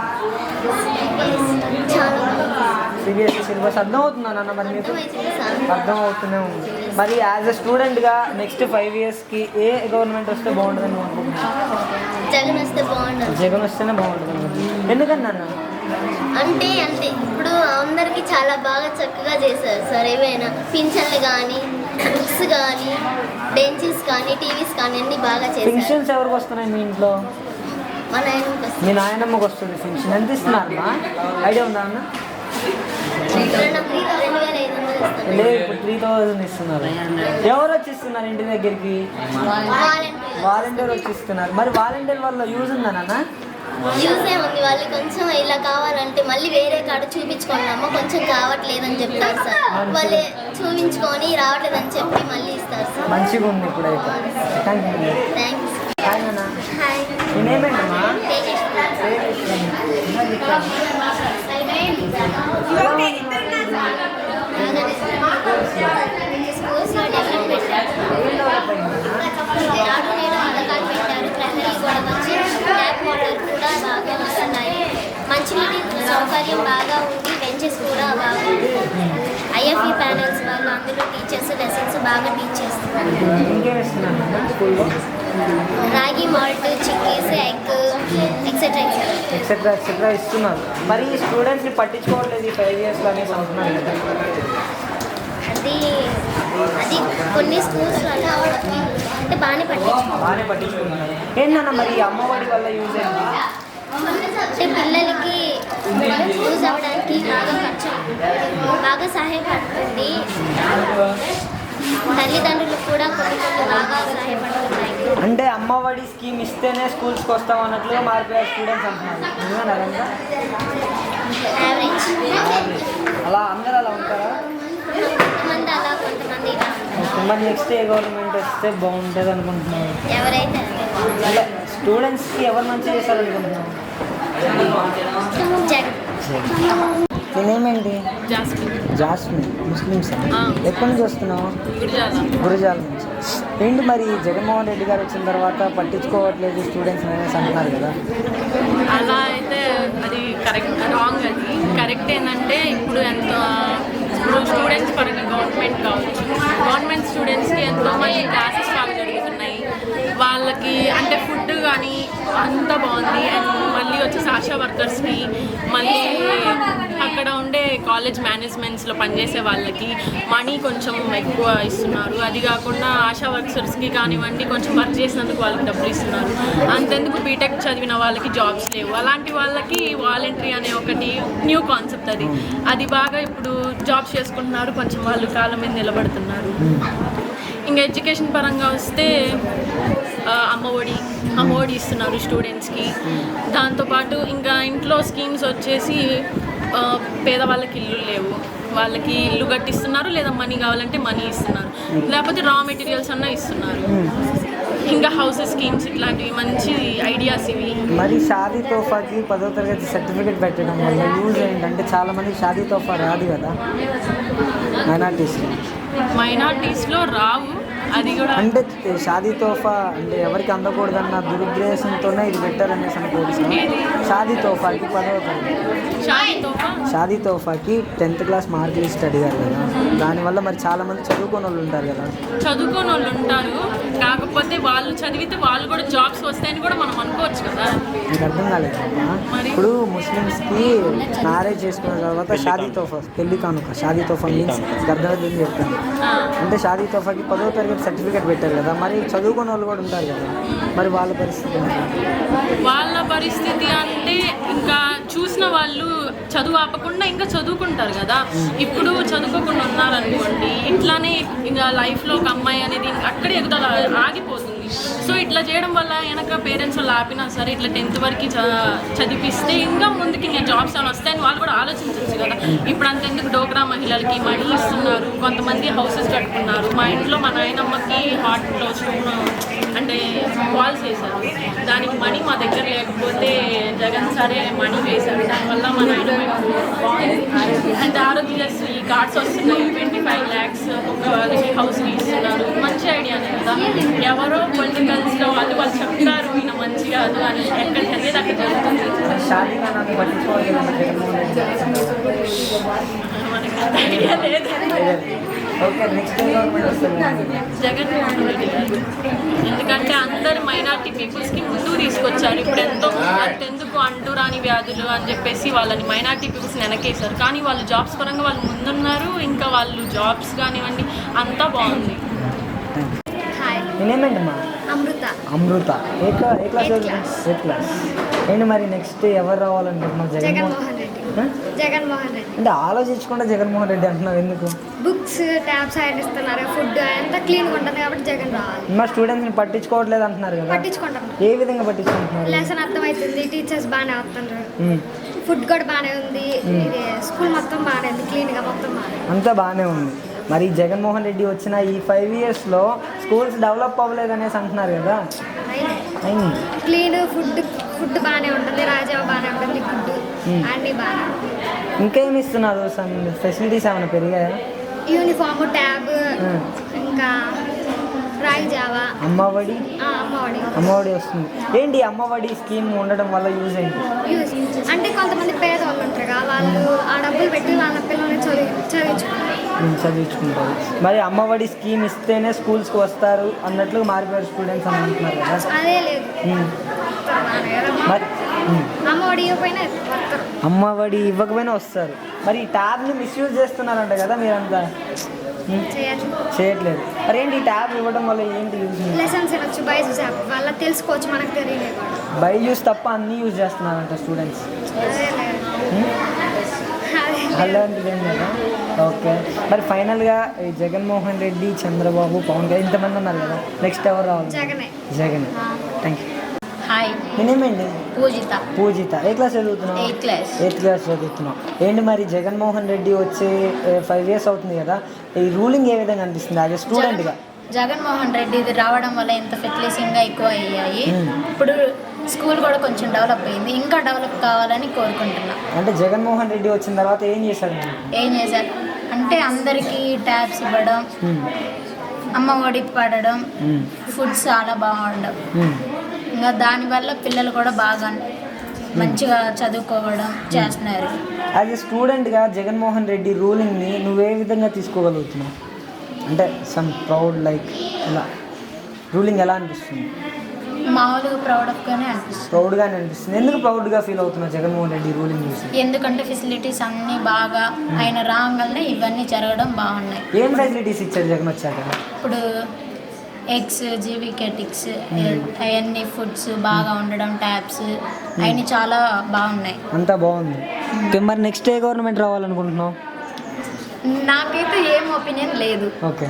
చాలా బాగుంది. సిబిఎస్ఈ సిలబస్ అర్థం అవుతుందా నాన్న మరి మీకు? అర్థం అవుతూనే ఉంది. మరి యాజ్ ఎ స్టూడెంట్గా నెక్స్ట్ 5 yearsకి ఏ గవర్నమెంట్ వస్తే బాగుంటుందని అనుకుంటున్నాను? జగన్ వస్తే బాగుంటుంది. జగన్ వస్తేనే బాగుంటుంది. ఎందుకని నాన్న? అంటే ఇప్పుడు అందరికీ చాలా బాగా చక్కగా చేశారు సార్. ఏవైనా పింఛన్లు కానీ, బుక్స్ కానీ, బెంచెస్ కానీ, టీవీస్ కానీ అన్నీ బాగా చేశారు. పెన్షన్స్ ఎవరికి వస్తున్నాయి మీ ఇంట్లో? మా నాయనమ్మకి వస్తుంది. మీ నాయనమ్మకి వస్తుంది పెన్షన్. ఎంత ఇస్తున్నారమ్మా? ఐడియా ఉందా అన్న? నాకు 2500 ఇస్తారు. లేదు, ఇప్పుడు 3000 ఇస్తున్నారు. ఎవరు వచ్చి ఇస్తున్నారు ఇంటి దగ్గరికి? వాలంటీర్ వచ్చి ఇస్తున్నారు. మరి వాలంటీర్ వల్ల యూజ్ ఉందా నాన్న? యూజ్ ఏముంది, వాళ్ళు కొంచెం ఇలా కావాలంటే మళ్ళీ వేరే కాడ చూపించుకున్నామా కొంచెం కావట్లేదని చెప్తారు సార్. వాళ్ళు చూపించుకొని రావట్లేదని చెప్పి మళ్ళీ ఇస్తారు సార్. మంచిగా ఉంది ఇప్పుడైతే. Thank you. థ్యాంక్స్. హాయ్ నాన్న. హాయ్. నేనేమేంటమ్మా? స్కూల్స్లో డెవలప్ పెట్టారు. నాడు నేడు పథకాలు పెట్టారు. ప్రహరీ కూడా వచ్చి ట్యాప్ వాటర్ కూడా బాగా వస్తున్నాయి. మంచినీటి సౌకర్యం బాగా ఉంది. బెంచెస్ కూడా బాగా ఐఎఫ్ఈ ప్యానల్స్ వాళ్ళు అందులో టీచర్స్ లెసన్స్ బాగా టీచ్ చేస్తున్నారు. ఇంకేం ఇస్తున్నారు స్కూల్లో? రాగి malt, chickies, egg etcetera etcetera etcetera ఇస్తున్నారు. మరి ఈ స్టూడెంట్స్ని పట్టించుకోవట్లేదు ఈ 5 yearsలో అనేసి అంటున్నారు కదా. అది కొన్ని స్కూల్స్లో అంటే బాగానే పట్టించుకుంటున్నారు. ఏంటన్నా మరి అమ్మఒడి వల్ల యూజ్ ఏంటి? అంటే పిల్లలకి యూజ్ అవ్వడానికి బాగా సహాయపడుతుంది. తల్లిదండ్రులకు కూడా కొన్ని బాగా సహాయపడుతున్నాయి. అంటే అమ్మఒడి స్కీమ్ ఇస్తేనే స్కూల్స్కి వస్తాం అన్నట్లుగా మారిపోయారు స్టూడెంట్స్ అంటున్నారు. యావరేజ్ అలా అందరూ అలా ఉంటారా? కొంతమంది అలా, కొంతమంది ఇలా ఉంటారు. మరి నెక్స్ట్ ఏ గవర్నమెంట్ వస్తే బాగుంటుంది అనుకుంటున్నాను? ఎవరైతే అంటే స్టూడెంట్స్కి ఎవరు మంచి చేశారనుకుంటున్నాను? నేనేమేంటి? జాస్మిన్. ముస్లిమ్స్ ఎక్కడి నుంచి వస్తున్నావు? గురజాల నుంచి. ఏంటి మరి జగన్మోహన్ రెడ్డి గారు వచ్చిన తర్వాత పట్టించుకోవట్లేదు స్టూడెంట్స్ అనేసి అంటున్నారు కదా. అలా అయితే అది రాంగ్. అది కరెక్ట్ ఏంటంటే ఇప్పుడు స్టూడెంట్స్ పరంగా గవర్నమెంట్ స్టూడెంట్స్కి ఎంతోమంది క్లాసెస్ బాగా జరుగుతున్నాయి. వాళ్ళకి అంటే ఫుడ్ కానీ అంతా బాగుంది. అండ్ మళ్ళీ వచ్చేసి ఆశా వర్కర్స్కి, మళ్ళీ అక్కడ ఉండే కాలేజ్ మేనేజ్మెంట్స్లో పనిచేసే వాళ్ళకి మనీ కొంచెం ఎక్కువ ఇస్తున్నారు. అది కాకుండా ఆశా వర్కర్స్కి కానివ్వండి కొంచెం వర్క్ చేసినందుకు వాళ్ళకి డబ్బులు ఇస్తున్నారు. అంతెందుకు బీటెక్ చదివిన వాళ్ళకి జాబ్స్ లేవు, అలాంటి వాళ్ళకి వాలంటరీ అనే ఒకటి న్యూ కాన్సెప్ట్. అది బాగా ఇప్పుడు జాబ్స్ చేసుకుంటున్నారు, కొంచెం వాళ్ళు కాళ్ళ మీద నిలబడుతున్నారు. ఇంకా ఎడ్యుకేషన్ పరంగా వస్తే అమ్మఒడి ఇస్తున్నారు స్టూడెంట్స్కి. దాంతోపాటు ఇంకా ఇంట్లో స్కీమ్స్ వచ్చేసి పేదవాళ్ళకి ఇల్లు లేవు, వాళ్ళకి ఇల్లు కట్టిస్తున్నారు, లేదా మనీ కావాలంటే మనీ ఇస్తున్నారు, లేకపోతే రా మెటీరియల్స్ అన్నా ఇస్తున్నారు. ఇంకా హౌసెస్ స్కీమ్స్ ఇట్లాంటివి మంచి ఐడియాస్ ఇవి. మరి షాదీ తోఫాకి 10వ తరగతి సర్టిఫికేట్ పెట్టడం వల్ల యూజ్ ఏంటంటే చాలామంది షాదీ తోఫా రాదు కదా మైనార్టీస్లో రావు. అది కూడా అంటే షాదీ తోఫా అంటే ఎవరికి అందకూడదన్న దురుద్దేశంతోనే ఇది పెట్టారనేసి అనుకోవచ్చు. షాదీ తోఫాకి 10వ తరగతి షాదీ తోఫాకి 10th క్లాస్ మార్క్ లిస్ట్ అడిగారు కదా, దానివల్ల మరి చాలామంది చదువుకోని వాళ్ళు ఉంటారు కదా. చదువుకోని వాళ్ళు ఉంటారు, కాకపోతే వాళ్ళు చదివితే వాళ్ళు కూడా జాబ్స్ వస్తాయని కూడా మనం అనుకోవచ్చు కదా. మీకు అర్థం కాలేదమ్మా, ఇప్పుడు ముస్లిమ్స్కి మ్యారేజ్ చేసుకున్న తర్వాత షాదీ తోఫా పెళ్లి కానుక షాదీ తోఫా మీన్స్ అర్థమైంది చెప్తాను. అంటే షాదీ తోఫాకి 10వ తరగతి సర్టిఫికేట్ పెట్టారు కదా, మరి చదువుకున్న వాళ్ళు కూడా ఉంటారు కదా, మరి వాళ్ళ పరిస్థితి అంటే ఇంకా చూసిన వాళ్ళు చదువు ఆపకుండా ఇంకా చదువుకుంటారు కదా. ఇప్పుడు చదువుకోకుండా ఉన్నారనుకోండి, ఇట్లానే ఇంకా లైఫ్లో ఒక అమ్మాయి అనేది అక్కడే ఎగుదల ఆగిపోతుంది. సో ఇట్లా చేయడం వల్ల వెనక పేరెంట్స్ వాళ్ళు ఆపినా సరే ఇట్లా 10th వరకు చదివిస్తే ఇంకా ముందుకి ఇంకా జాబ్స్ అని వస్తాయని వాళ్ళు కూడా ఆలోచించవచ్చు కదా. ఇప్పుడు అంతెందుకు డోగ్రా మహిళలకి మనీ ఇస్తున్నారు, కొంతమంది హౌసెస్ కట్టుకున్నారు. మా ఇంట్లో మా నాయనమ్మకి హార్ట్లో అంటే వాల్స్ వేశారు, దానికి మనీ మా దగ్గర లేకపోతే జగన్ సరే మనీ వేశారు, దానివల్ల మా నాయనమ్మ అంటే ఆరోగ్యశ్రీ కార్డ్స్ వస్తున్నాయి, 25 lakhs ఒక హౌస్కి ఇస్తున్నారు. మంచి ఐడియానే కదా. ఎవరో పొలిటికల్స్లో వాళ్ళు చెప్తారు ఈయన మంచి కాదు అని, ఎక్కడ జరిగేది అక్కడ జరుగుతుంది. మనకి అంత ఐడియా లేదు. జగన్మోహన్ రెడ్డి గారు ఎందుకంటే అందరు మైనార్టీ పీపుల్స్కి ముందుకు తీసుకొచ్చారు. ఇప్పుడు అంతెందుకు అంటురాని వ్యాధులు అని చెప్పేసి వాళ్ళని మైనార్టీ పీపుల్స్ని వెనకేశారు, కానీ వాళ్ళు జాబ్స్ పరంగా వాళ్ళు ముందున్నారు. ఇంకా వాళ్ళు జాబ్స్ కానివ్వండి అంతా బాగుంది. నేనేమంటమ్మా అమృత ఏ క్లాస్? 8th class. ఏంటి మరి నెక్స్ట్ ఎవరు రావాలనుకుంటున్నావు? జగన్మోహన్ రెడ్డి. అంటే ఆలోచించకుండా జగన్మోహన్ రెడ్డి అంటున్నావు ఎందుకు? బుక్స్ ట్యాబ్స్ ఆయన ఇస్తున్నారు, ఫుడ్ అంతా క్లీన్గా ఉంటుంది కాబట్టి జగన్ రావాలి. మా స్టూడెంట్స్ని పట్టించుకోవట్లేదు అంటున్నారు కదా. పట్టించుకుంటాం. ఏ విధంగా పట్టించుకుంటున్నారు? లెసన్ అర్థమవుతుంది, టీచర్స్ బాగానే వస్తున్నారు, ఫుడ్ కూడా బాగానే ఉంది, ఇది స్కూల్ మొత్తం బాగానే ఉంది, క్లీన్గా మొత్తం అంతా బాగానే ఉంది. మరి జగన్మోహన్ రెడ్డి వచ్చిన ఈ 5 yearsలో స్కూల్స్ డెవలప్ అవ్వలేదు అనేసి అంటున్నారు కదా. క్లీన్ ఫుడ్ బాగానే ఉంటుంది, రాజా బాగానే ఉంటుంది, ఫుడ్ అన్నీ బాగానే ఉంటుంది. ఇంకేమి ఇస్తున్నారు? ఫెసిలిటీస్ ఏమైనా పెరిగాయా? యూనిఫామ్, ట్యాబ్, ఇంకా రాగి జావా, అమ్మఒడి వస్తుంది. ఏంటి అమ్మఒడి స్కీమ్ ఉండడం వల్ల యూజ్ ఏంటి? అంటే కొంతమంది పేదవాళ్ళు ఉంటారు కదా, వాళ్ళు ఆ డబ్బులు పెట్టి వాళ్ళ పిల్లల్ని చదివించుకుంటారు. మరి అమ్మఒడి స్కీమ్ ఇస్తేనే స్కూల్స్కి వస్తారు అన్నట్లుగా మారిపోయారు స్టూడెంట్స్ అని అంటున్నారు కదా. అదే లేదు, మరి అమ్మఒడి ఇవ్వకపోయినా వస్తారు. మరి ఈ ట్యాబ్ని మిస్యూజ్ చేస్తున్నారంట కదా మీరంతా. చేయట్లేదు. మరి ఏంటి ఈ ట్యాబ్ ఇవ్వడం వల్ల ఏంటి యూజ్? లెసన్స్ వినొచ్చు, బైజూస్ యాప్ వల్ల తెలుసుకోవచ్చు, మనకు తెలియలేదు. బైజూస్ తప్ప అన్నీ యూజ్ చేస్తున్నారంట స్టూడెంట్స్. అలాంటిది ఏం లేదా? ఓకే. మరి ఫైనల్గా ఈ జగన్మోహన్ రెడ్డి, చంద్రబాబు, పవన్ కళ్యాణ్ ఇంతమంది ఉన్నారు కదా, నెక్స్ట్ ఎవరు రావాలి? జగన్. Thank you. హాయ్, నేనేమండి పూజిత. ఏ క్లాస్ చదువుతున్నావు? 8th క్లాస్ చదువుతున్నావు. ఏంటి మరి జగన్మోహన్ రెడ్డి వచ్చి 5 years అవుతుంది కదా, ఈ రూలింగ్ ఏ విధంగా అనిపిస్తుంది అదే స్టూడెంట్గా? జగన్మోహన్ రెడ్డి ఇది రావడం వల్ల ఎంత ఫెసిలిటీస్గా ఎక్కువ అయ్యాయి. ఇప్పుడు స్కూల్ కూడా కొంచెం డెవలప్ అయింది, ఇంకా డెవలప్ కావాలని కోరుకుంటున్నా. అంటే జగన్మోహన్ రెడ్డి వచ్చిన తర్వాత ఏం చేశారు అంటే అందరికీ ట్యాబ్స్ ఇవ్వడం, అమ్మ ఒడి పడడం, ఫుడ్ చాలా బాగుండడం, ఇంకా దానివల్ల పిల్లలు కూడా బాగా మంచిగా చదువుకోవడం చేస్తున్నారు. యాజ్ ఎ స్టూడెంట్గా జగన్మోహన్ రెడ్డి రూలింగ్ని నువ్వే విధంగా తీసుకోగలుగుతున్నావు? అంటే సమ్ ప్రౌడ్ లైక్ ఇలా రూలింగ్ ఎలా అనిపిస్తుంది? మామూలుగా ప్రౌడ్ ఆఫ్గానే అనిపిస్తుంది. ప్రౌడ్గానే అనిపిస్తుంది. ఎందుకు ప్రౌడ్గా ఫీల్ అవుతున్నావు జగన్మోహన్ రెడ్డి రూలింగ్ చూసి? ఎందుకంటే ఫెసిలిటీస్ అన్నీ బాగా ఆయన రాగానే ఇవన్నీ జరగడం బాగున్నాయి. ఏం ఫెసిలిటీస్ ఇచ్చారు జగన్ వచ్చాక? ఇప్పుడు ఎగ్స్, జీవికెటిక్స్ అవన్నీ ఫుడ్స్ బాగా ఉండడం, ట్యాబ్స్ అవన్నీ చాలా బాగున్నాయి. అంతా బాగుంది. ఓకే, మరి నెక్స్ట్ ఏ గవర్నమెంట్ రావాలనుకుంటున్నావు? నాకైతే ఏం ఒపీనియన్ లేదు. ఓకే,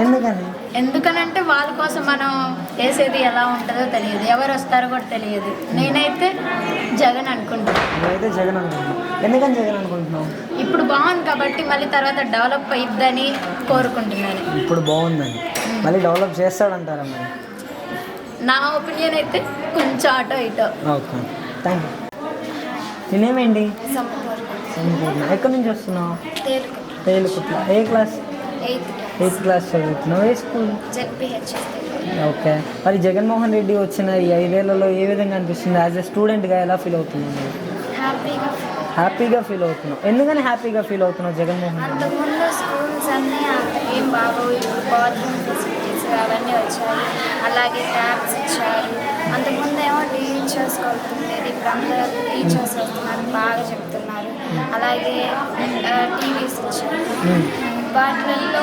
ఎందుకని? ఎందుకనంటే వాళ్ళ కోసం మనం వేసేది ఎలా ఉంటుందో తెలియదు, ఎవరు వస్తారో కూడా తెలియదు. నేనైతే జగన్ అనుకుంటున్నాను. నేనైతే జగన్ అనుకుంటున్నాను. ఎందుకని జగన్ అనుకుంటున్నావు? ఇప్పుడు బాగుంది కాబట్టి మళ్ళీ తర్వాత డెవలప్ అయ్యిద్దని కోరుకుంటున్నాను. ఇప్పుడు బాగుందని మళ్ళీ డెవలప్ చేస్తాడంటారా మరి? నా ఒపీనియన్ అయితే కొంచెం అటో ఇటో. Okay, thank you. నేనేమేంటి ఎక్కడి నుంచి వస్తున్నావు? తేలుకుట్ల. ఏ క్లాస్? 8th క్లాస్ చదువుతున్నావు. ఏ స్కూల్? ఓకే, మరి జగన్మోహన్ రెడ్డి వచ్చిన ఈ 5 ఏళ్లలో ఏ విధంగా అనిపిస్తుంది? యాజ్ ఎ స్టూడెంట్గా ఎలా ఫీల్ అవుతున్నావు? హ్యాపీగా ఫీల్ అవుతున్నావు. ఎందుకని హ్యాపీగా ఫీల్ అవుతున్నావు జగన్మోహన్ రెడ్డి? అంతకుముందు స్కూల్స్ అన్నీ ఏం బాగోవు, ఇప్పుడు బాత్రూమ్ ఫెసిలిటీస్ అవన్నీ వచ్చాయి, అలాగే ట్యాబ్స్ ఇచ్చారు. అంతకుముందు ఏమో టీచర్స్ కొడుతుండేది, ఇప్పుడు అందరూ టీచర్స్ వస్తున్నారు, బాగా చెప్తున్నారు. అలాగే టీవీస్ ఇచ్చారు. వాటిల్లో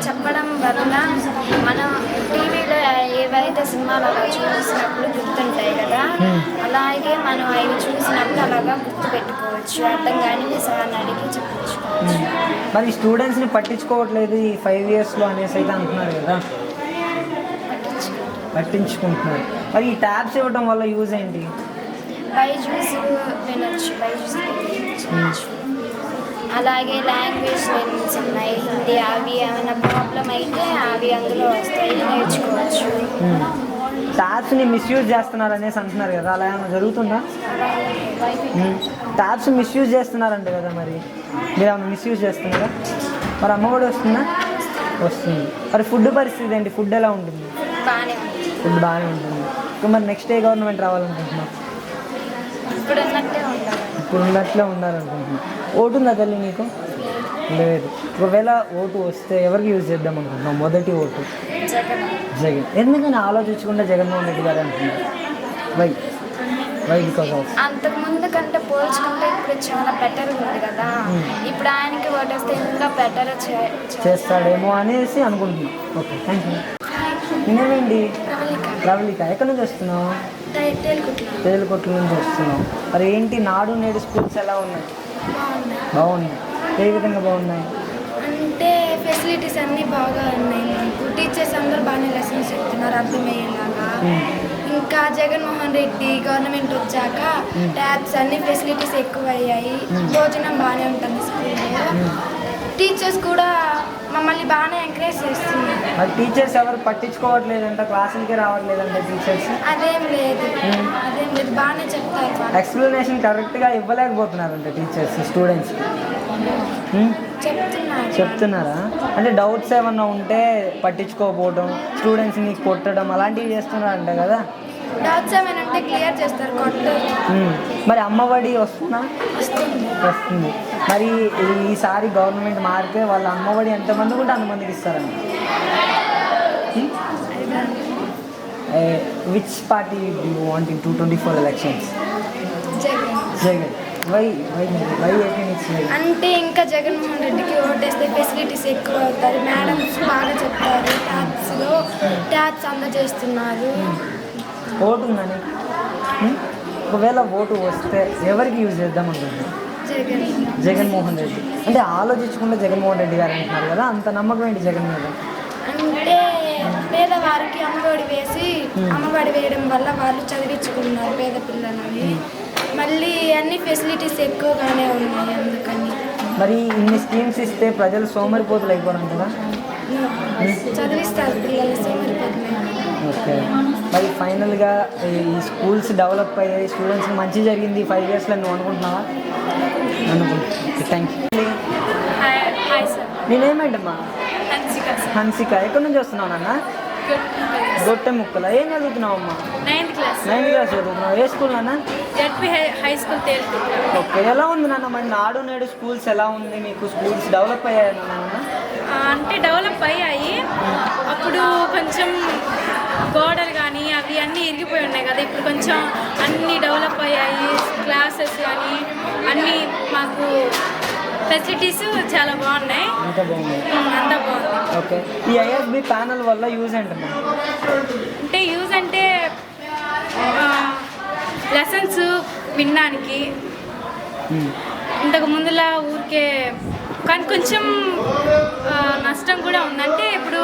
చెప్పడం వల్ల మనం టీవీలో ఏవైతే సినిమాలు అలా చూసినప్పుడు గుర్తుంటాయి కదా, అలాగే మనం అవి చూసినప్పుడు అలాగా గుర్తుపెట్టుకోవచ్చు, అర్థం కానీ సార్ని అడిగి చెప్పించుకోవచ్చు. మరి స్టూడెంట్స్ని పట్టించుకోవట్లేదు ఈ 5 ఇయర్స్లో అనేసి అయితే అంటున్నారు కదా? పట్టించుకుంటున్నారు. మరి ఈ ట్యాబ్స్ ఇవ్వడం వల్ల యూజ్ ఏంటి? బైజూస్ వినొచ్చు, బైజూస్ వినొచ్చు. అలాగే లాంగ్వేజ్ లెర్నింగ్స్ ఉన్నాయి, హిందీ, అవి ఏమైనా ప్రాబ్లం అయితే అవి అందులో వస్తాయి, నేర్చుకోవచ్చు. ట్యాబ్స్ని మిస్యూజ్ చేస్తున్నారు అనేసి అంటున్నారు కదా, అలా ఏమైనా జరుగుతుందా? ట్యాబ్స్ మిస్యూజ్ చేస్తున్నారంట కదా, మరి మీరు ఏమైనా మిస్యూజ్ చేస్తున్నారా? మరి అమ్మఒడి వస్తుందా? వస్తుంది. మరి ఫుడ్ పరిస్థితి ఏంటి? ఫుడ్ ఎలా ఉంటుంది? బాగానే ఉంది. ఫుడ్ బాగానే ఉంటుంది. ఇంకా మరి నెక్స్ట్ ఏ గవర్నమెంట్ రావాలనుకుంటున్నావు? ఇప్పుడు ఉన్నట్టే ఉండాలి. ఇప్పుడు ఉన్నట్లే ఉండాలనుకుంటున్నాను. ఓటు ఉందా తల్లి నీకు? లేదు. ఒకవేళ ఓటు వస్తే ఎవరికి యూజ్ చేద్దాం అనుకుంటున్నావు? మొదటి ఓటు జగన్. ఎందుకని ఆలోచించకుండా జగన్మోహన్ రెడ్డి గారు అంటున్నారు? వై బికాస్ ఆఫ్ అంతకుముందు కంటే పోల్చుకుంటే ఇప్పుడు చాలా బెటర్ ఉంది కదా, ఇప్పుడు ఆయనకి ఓటు వస్తే ఇంకా బెటర్ చేస్తాడేమో అనేసి అనుకుంటున్నాను. Okay, thank you. నేనేంటి? ప్రవళిక. ఎక్కడి నుంచి వస్తున్నావు? తేలుకొట్ల నుంచి వస్తున్నావు. మరి ఏంటి నాడు నేడు స్కూల్స్ ఎలా ఉన్నాయి? బాగున్నాయి. ఏ విధంగా బాగున్నాయి? అంటే ఫెసిలిటీస్ అన్నీ బాగా ఉన్నాయి. మనకు టీచర్స్ అందరూ బాగానే లెసన్స్ చెప్తున్నారు అర్థమయ్యేలాగా. ఇంకా జగన్మోహన్ రెడ్డి గవర్నమెంట్ వచ్చాక ట్యాబ్స్ అన్ని ఫెసిలిటీస్ ఎక్కువ అయ్యాయి, భోజనం బాగానే ఉంటుంది స్కూల్లో. టీచర్స్ కూడా మమ్మల్ని బాగానే ఎంకరేజ్ చేస్తున్నారు. మరి టీచర్స్ ఎవరు పట్టించుకోవట్లేదంట, క్లాసులకి రావట్లేదంట టీచర్స్? అదేం లేదు బాగానే చెప్తారు. ఎక్స్ప్లెనేషన్ కరెక్ట్గా ఇవ్వలేకపోతున్నారంట టీచర్స్ స్టూడెంట్స్కి. చెప్తున్నారా? అంటే డౌట్స్ ఏమన్నా ఉంటే పట్టించుకోకపోవడం, స్టూడెంట్స్ని కొట్టడం అలాంటివి చేస్తున్నారంట కదా? డౌట్స్ ఏమైనా ఉంటే క్లియర్ చేస్తారు, కొట్టరు. మరి అమ్మఒడి వస్తుందా? వస్తుంది. మరి ఈసారి గవర్నమెంట్ మారితే వాళ్ళ అమ్మఒడి ఎంతమంది ఉంటే అంతమందికి ఇస్తారండి. Which party you want in 2024 elections? Jagan. Why అంటే ఇంకా జగన్మోహన్ రెడ్డికి ఓటేస్తే ఫెసిలిటీస్ ఎక్కువ అవుతాయి, మేడమ్స్ బాగా చెప్తారు, ట్యాబ్స్ అందజేస్తున్నారు. ఓటు ఉందని ఒకవేళ ఓటు వస్తే ఎవరికి యూజ్ చేద్దాం అనుకుంటున్నాను? జగన్మోహన్ రెడ్డి. అంటే ఆలోచించకుండా జగన్మోహన్ రెడ్డి గారు అంటున్నారు కదా, అంత నమ్మకం ఏంటి జగన్ మీద? అంటే పేదవారికి అమ్మఒడి వేయడం వల్ల వాళ్ళు చదివించుకున్నారు పేద పిల్లలని, మళ్ళీ అన్ని ఫెసిలిటీస్ ఎక్కువగానే ఉన్నాయి అందుకని. మరి ఇన్ని స్కీమ్స్ ఇస్తే ప్రజలు సోమరిపోతులు అయిపోరంటారా? చదివిస్తారు పిల్లలు సోమరిపోతులు. ఓకే, మరి ఫైనల్గా ఈ స్కూల్స్ డెవలప్ అయ్యాయి, స్టూడెంట్స్కి మంచి జరిగింది 5 ఇయర్స్లో నువ్వు అనుకుంటున్నావా? అనుకుంటున్నా. Thank you. నేనేమంటమ్మా? హన్సిక. ఎక్కడి నుంచి వస్తున్నావు నాన్న? గొట్టె ముక్కల. ఏం చదువుతున్నావు అమ్మా? 9th క్లాస్ చదువుతున్నావు. ఏ స్కూల్ నాన్న? ZP high school Telukutla. Okay, ఎలా ఉంది నాన్న మరి నాడు నేడు స్కూల్స్ ఎలా ఉంది మీకు? స్కూల్స్ డెవలప్ అయ్యాయి నాన్న? అంటే డెవలప్ అయ్యాయి, అప్పుడు కొంచెం గోడలు కానీ అవి అన్నీ ఇరిగిపోయి ఉన్నాయి కదా, ఇప్పుడు కొంచెం అన్నీ డెవలప్ అయ్యాయి. క్లాసెస్ కానీ అన్నీ మాకు ఫెసిలిటీస్ చాలా బాగున్నాయి. అంతా బాగుంది. అంతా బాగుంది. ఓకే, ఈ ఐఎఫ్బి ప్యానల్ వల్ల యూజ్ ఏంటమ్మా? అంటే యూజ్ అంటే లెసన్స్ వినడానికి ఇంతకు ముందులా ఊరికే, కానీ కొంచెం నష్టం కూడా ఉందంటే ఇప్పుడు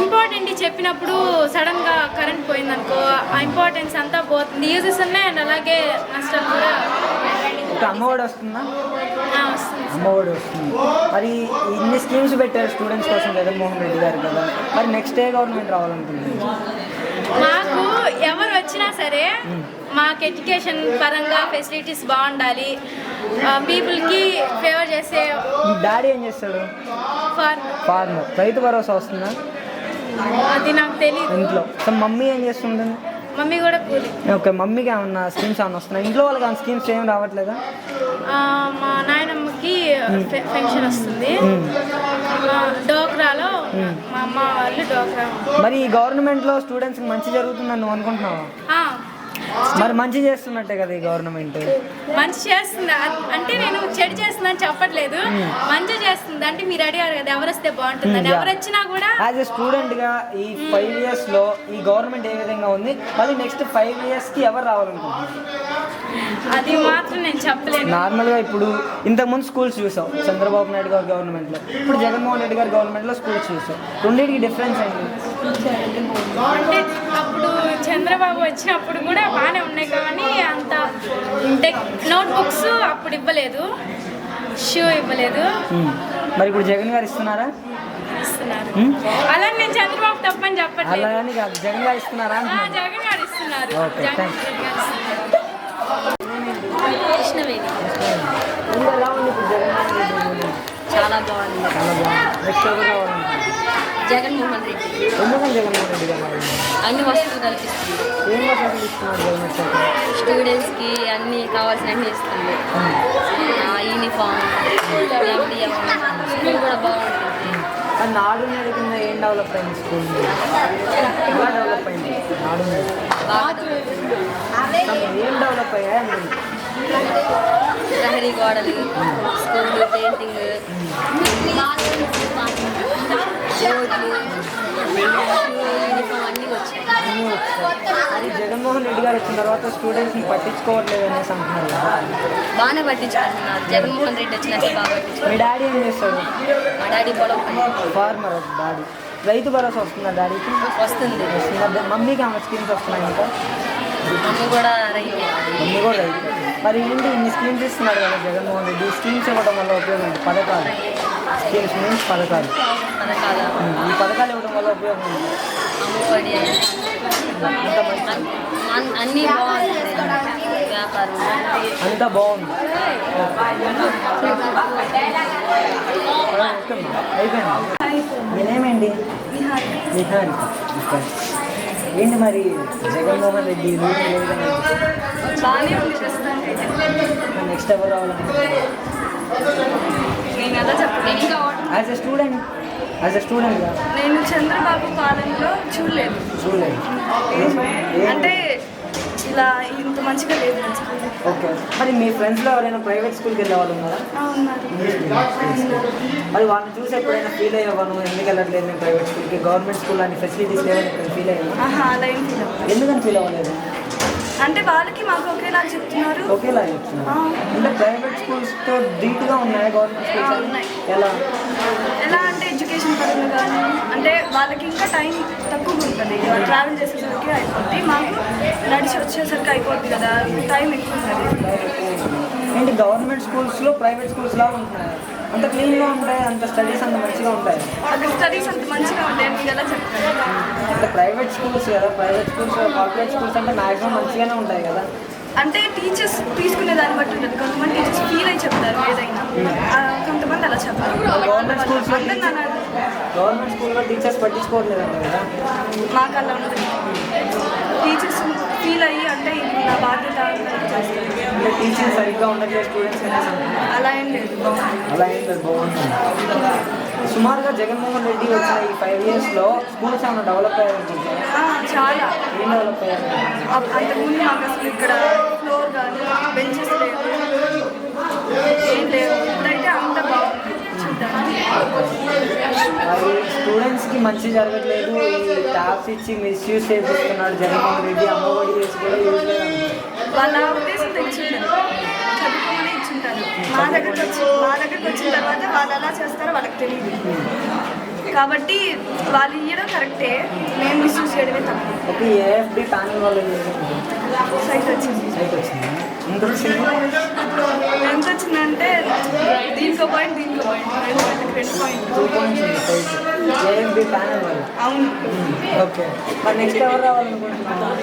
ఇంపార్టెంట్ చెప్పినప్పుడు సడన్గా కరెంట్ పోయిందనుకో ఆ ఇంపార్టెన్స్ అంతా పోతుంది. యూజెస్ ఉన్నాయి అండ్ అలాగే నష్టం కూడా. అమ్మఒడి వస్తుందా? వస్తుంది. అమ్మఒడి వస్తుంది. మరి ఇన్ని స్కీమ్స్ పెట్టారు స్టూడెంట్స్ కోసం జగన్మోహన్ రెడ్డి గారు కదా, మరి నెక్స్ట్ ఏ గవర్నమెంట్ రావాలనుకుంటుంది? మాకు ఎవరు వచ్చినా సరే మాకు ఎడ్యుకేషన్ పరంగా ఫెసిలిటీస్ బాగుండాలి, పీపుల్కి ఫేవర్ చేసే. డాడీ ఏం చేస్తాడు? ఫార్మర్. రైతు భరోసా వస్తుందా? అది నాకు తెలియదు. ఇంట్లో సో మమ్మీ ఏం చేస్తుంటుంది? మమ్మీ కూడా కూలి. ఓకే, మమ్మీకి ఏమన్నా స్కీమ్స్ ఏమన్నా వస్తున్నాయి? ఇంట్లో వాళ్ళకి ఏమైనా స్కీమ్స్ ఏం రావట్లేదా? మా నాయనమ్మకి పెన్షన్ వస్తుంది. డోక్రాలో మా అమ్మ వాళ్ళు డోక్రా. మరి ఈ గవర్నమెంట్లో స్టూడెంట్స్కి మంచి జరుగుతుందని నువ్వు అనుకుంటున్నావా? మరి మంచి చేస్తున్నట్టే కదా ఈ గవర్నమెంట్. మంచి చేస్తుంది అంటే నేను చెడు చేస్తుందని చెప్పట్లేదు, మంచి చేస్తుంది. అంటే మీరు అడిగారు కదా ఎవరు వస్తే బాగుంటుందని, ఎవరు వచ్చినా కూడా. యాజ్ ఎ స్టూడెంట్గా ఈ 5 yearsలో ఈ గవర్నమెంట్ ఏ విధంగా ఉంది, మళ్ళీ నెక్స్ట్ 5 yearsకి ఎవరు రావాలనుకుంటున్నారు? అది మాత్రం నేను చెప్పలేను. నార్మల్గా ఇప్పుడు ఇంతకుముందు స్కూల్స్ చూసాం చంద్రబాబు నాయుడు గారి గవర్నమెంట్లో, ఇప్పుడు జగన్మోహన్ రెడ్డి గారి గవర్నమెంట్లో స్కూల్స్ చూసాం. రెండింటికి డిఫరెన్స్ ఏంటి? అంటే అప్పుడు చంద్రబాబు వచ్చినప్పుడు కూడా బాగానే ఉన్నాయి కానీ అంత నోట్ బుక్స్ అప్పుడు ఇవ్వలేదు, షూ ఇవ్వలేదు. మరి ఇప్పుడు జగన్ గారు ఇస్తున్నారా? ఇస్తున్నారు. అలా నేను చంద్రబాబు తప్పని చెప్పట్లేదు. అలాగని కాదు, జగన్ గారు ఇస్తున్నారా? జగన్ గారు ఇస్తున్నారు. Okay, thanks. ఎలా ఉంది ఇప్పుడు జగన్మోహన్ రెడ్డి? చాలా బాగుంది. చాలా బాగుంది. నెక్స్ట్ ఎవరు రావాలనుకుంటున్నారు? జగన్మోహన్ రెడ్డి ఎందుకని జగన్మోహన్ రెడ్డి గారు? అన్ని వస్తువులు కల్పిస్తుంది. ఏం వసతులు ఇస్తున్నారు గవర్నమెంట్? స్టూడెంట్స్కి అన్నీ కావాల్సినవి ఇస్తుంది. యూనిఫామ్, MDM, స్కూల్ కూడా బాగుంటుంది. అది నాడు నేడు కింద ఏం డెవలప్ అయింది స్కూల్? ఎలా డెవలప్ అయింది నాడు నేడు? ఏం డెవలప్ అయ్యాయి అనుకుంది? ప్రహరీ గోడలు, స్కూల్ పెయింటింగ్, రోడ్లు, యూనిఫామ్ అన్నీ వచ్చాయి. అది జగన్మోహన్ రెడ్డి గారు వచ్చిన తర్వాత స్టూడెంట్స్ని పట్టించుకోవట్లేదు అనేసి అంటున్నారు కదా. బాగానే పట్టించుకుంటున్నారు. జగన్మోహన్ రెడ్డి వచ్చినాక బాగా పట్టించుకుంటారు. మీ డాడీ ఏం చేస్తాడు? మా డాడీ పొలం పని. Farmer daddy. రైతు భరోసా వస్తుందా డాడీకి? వస్తుంది. వస్తుందా? మమ్మీకి ఏమైనా స్కీమ్స్ వస్తున్నాయి ఇంకా? మమ్మీ కూడా రైతే. మమ్మీ కూడా రైతు. మరి ఏంటి ఇన్ని స్కీమ్స్ ఇస్తున్నాడు కదా జగన్మోహన్ రెడ్డి, స్కీమ్స్ ఇవ్వడం వల్ల ఉపయోగం ఏంటి? పథకాలు, స్కీమ్స్ మీన్స్ పథకాలు. ఈ పథకాలు ఇవ్వడం వల్ల ఉపయోగం ఏంటి? అమ్మఒడి అంత మంచి, అన్నీ బాగుంటుంది. వ్యాపారం అంతా బాగుంది. అయిపోయింది. నేనేమేంటి నిహారి. ఏంటి మరి జగన్మోహన్ రెడ్డి బాగానే ఉంది ప్రస్తుతానికి. నెక్స్ట్ ఎవరు రావాలనుకుంటున్నారు? నేను అలా చెప్పలేదు. యాజ్ ఎ స్టూడెంట్గా నేను చంద్రబాబు పాలనలో చూడలేదు. అంటే ఇలా ఇంత మంచిగా లేదు. ఓకే, మరి మీ ఫ్రెండ్స్లో ఎవరైనా ప్రైవేట్ స్కూల్కి వెళ్ళే వాళ్ళు ఉన్నారా? మరి వాళ్ళని చూసి ఎప్పుడైనా ఫీల్ అయ్యేవాను ఎందుకు వెళ్ళట్లేదు నేను ప్రైవేట్ స్కూల్కి, గవర్నమెంట్ స్కూల్ లాంటి ఫెసిలిటీస్ లేవని ఫీల్ అయ్యాను? అలా ఏం ఫీల్ అవ్వలేదు. ఎందుకని ఫీల్ అవ్వలేదు? అంటే వాళ్ళకి మాకు ఒకేలా చెప్తున్నారు. ఒకేలా చెప్తున్నారు అంటే ప్రైవేట్ స్కూల్స్తో ధీటుగా ఉన్నాయా గవర్నమెంట్ స్కూల్స్? ఉన్నాయి. ఎలా అంటే ఎడ్యుకేషన్ పరంగా కానీ అంటే వాళ్ళకి ఇంకా టైం తక్కువగా ఉంటుంది. ట్రావెల్ చేసేసరికి అయిపోద్ది, మాకు నడిచి వచ్చేసరికి అయిపోద్ది కదా, టైం ఎక్కువ ఉంటుంది. ఏంటి గవర్నమెంట్ స్కూల్స్లో ప్రైవేట్ స్కూల్స్ లాగా ఉంటున్నాయి? అంత క్లీన్గా ఉంటాయి, అంత స్టడీస్ అంత మంచిగా ఉంటాయి? అక్కడ స్టడీస్ అంత మంచిగా ఉంటాయి మీరు ఎలా చెప్తారు? అంటే ప్రైవేట్ స్కూల్స్ కదా, ప్రైవేట్ స్కూల్స్ కార్పొరేట్ స్కూల్స్ అంటే మ్యాక్సిమం మంచిగానే ఉంటాయి కదా. అంటే టీచర్స్ తీసుకునే దాన్ని బట్టి ఉంటుంది. కొంతమంది టీచర్స్ ఫీల్ అయి చెప్తారు ఏదైనా, కొంతమంది అలా చెప్తారు. గవర్నమెంట్ స్కూల్లో టీచర్స్ పట్టించుకోవట్లేదంట కదా. మాకు అలా ఉండదు. టీచర్స్ ఫీల్ అయ్యి అంటే ఇది నా బాధ్యత చేస్తారు. అంటే టీచింగ్ సరిగ్గా ఉండట్లేదు స్టూడెంట్స్ అనేసి అలా ఏం లేదు, బాగుంది. అలా ఏం లేదు, బాగుంటుంది. సుమారుగా జగన్మోహన్ రెడ్డి వచ్చిన ఈ 5 yearsలో స్కూల్స్ ఏమైనా డెవలప్ అయ్యారనుకుంటున్నారు? చాలా ఏం డెవలప్ అయ్యారు? అంతకుముందు మాకు అసలు ఇక్కడ ఫ్లోర్ కానీ బెంచెస్ లేవు, ఏం లేవు. ఇప్పుడైతే అంత బాగుంది చూద్దాం. మరి స్టూడెంట్స్కి మంచి జరగట్లేదు, ఈ ట్యాబ్స్ ఇచ్చి మిస్యూజ్ చేపిస్తున్నాడు జగన్మోహన్ రెడ్డి, అమ్మఒడి చేసి కూడా యూజ్ లేదు. వాళ్ళ ఉద్దేశంతో ఇచ్చింటారు, చదువుకోమని ఇచ్చింటారు. మా దగ్గరికి వచ్చిన తర్వాత వాళ్ళు ఎలా చేస్తారో వాళ్ళకి తెలియదు. కాబట్టి వాళ్ళు ఇయ్యడం కరెక్టే, మేము మిస్యూజ్ చేయడమే తప్పు. ఓకే, ఏఎఫ్డి ప్యానల్ వల్ల సైట్ వచ్చింది. సైట్ వచ్చింది. ఎంత వచ్చింది? ఎంత వచ్చిందంటే దీనికో పాయింట్ దీనికో పాయింట్ 2 పాయింట్ 2 points ఉంది సైట్ ఏఎఫ్డి ప్యానల్ వల్ల. అవును. ఓకే, మరి నెక్స్ట్ ఎవరు రావాలనుకుంటున్నాను?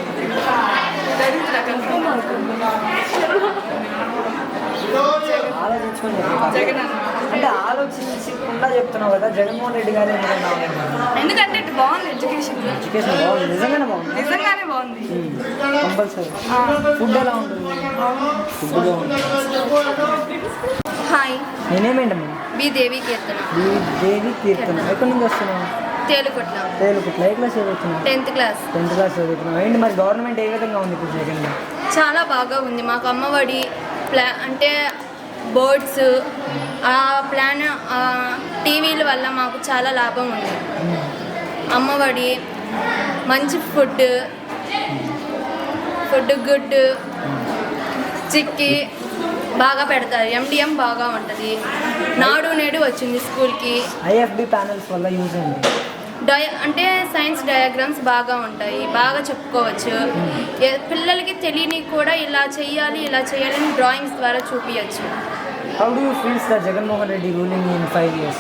ఆలోచించుకొని జగన్ అంటే ఆలోచించకుండా చెప్తున్నావు కదా, జగన్మోహన్ రెడ్డి గారు ఎందుకంటే ఇటు బాగుంది ఎడ్యుకేషన్ బాగుంది, నిజంగానే బాగుంది. నిజంగానే బాగుంది. కంపల్సరీ. ఫుడ్ ఎలా ఉంటుంది? ఫుడ్ బాగుంది. హాయ్, నేనేమేంటమ్మా? బి దేవి కీర్తన. ఈ దేవి కీర్తన. ఎక్కడి నుంచి వస్తున్నావు? తేలుకొట్ల. తేలుకుట్ల. ఏ క్లాస్ చదువుతున్నావు? 10th class. 10th క్లాస్ చదువుతున్నావు. ఏంటి మరి గవర్నమెంట్ ఏ విధంగా ఉంది ఇప్పుడు జగన్? చాలా బాగా ఉంది. మాకు అమ్మఒడి అంటే బోర్డ్స్ ఆ ప్లాన్ టీవీల వల్ల మాకు చాలా లాభం ఉంది. అమ్మఒడి, మంచి ఫుడ్ గుడ్, చిక్కి బాగా పెడతారు. MDM బాగా ఉంటుంది. నాడు నేడు వచ్చింది స్కూల్కి. ఐఎఫ్బి ప్యానల్స్ వల్ల యూజ్ ఉంది. అంటే సైన్స్ డయాగ్రామ్స్ బాగా ఉంటాయి, బాగా చెప్పుకోవచ్చు. పిల్లలకి తెలియని కూడా ఇలా చేయాలి అని డ్రాయింగ్స్ ద్వారా చూపించచ్చు. How do you feels the Jaganmohan Reddy ruling in 5 years?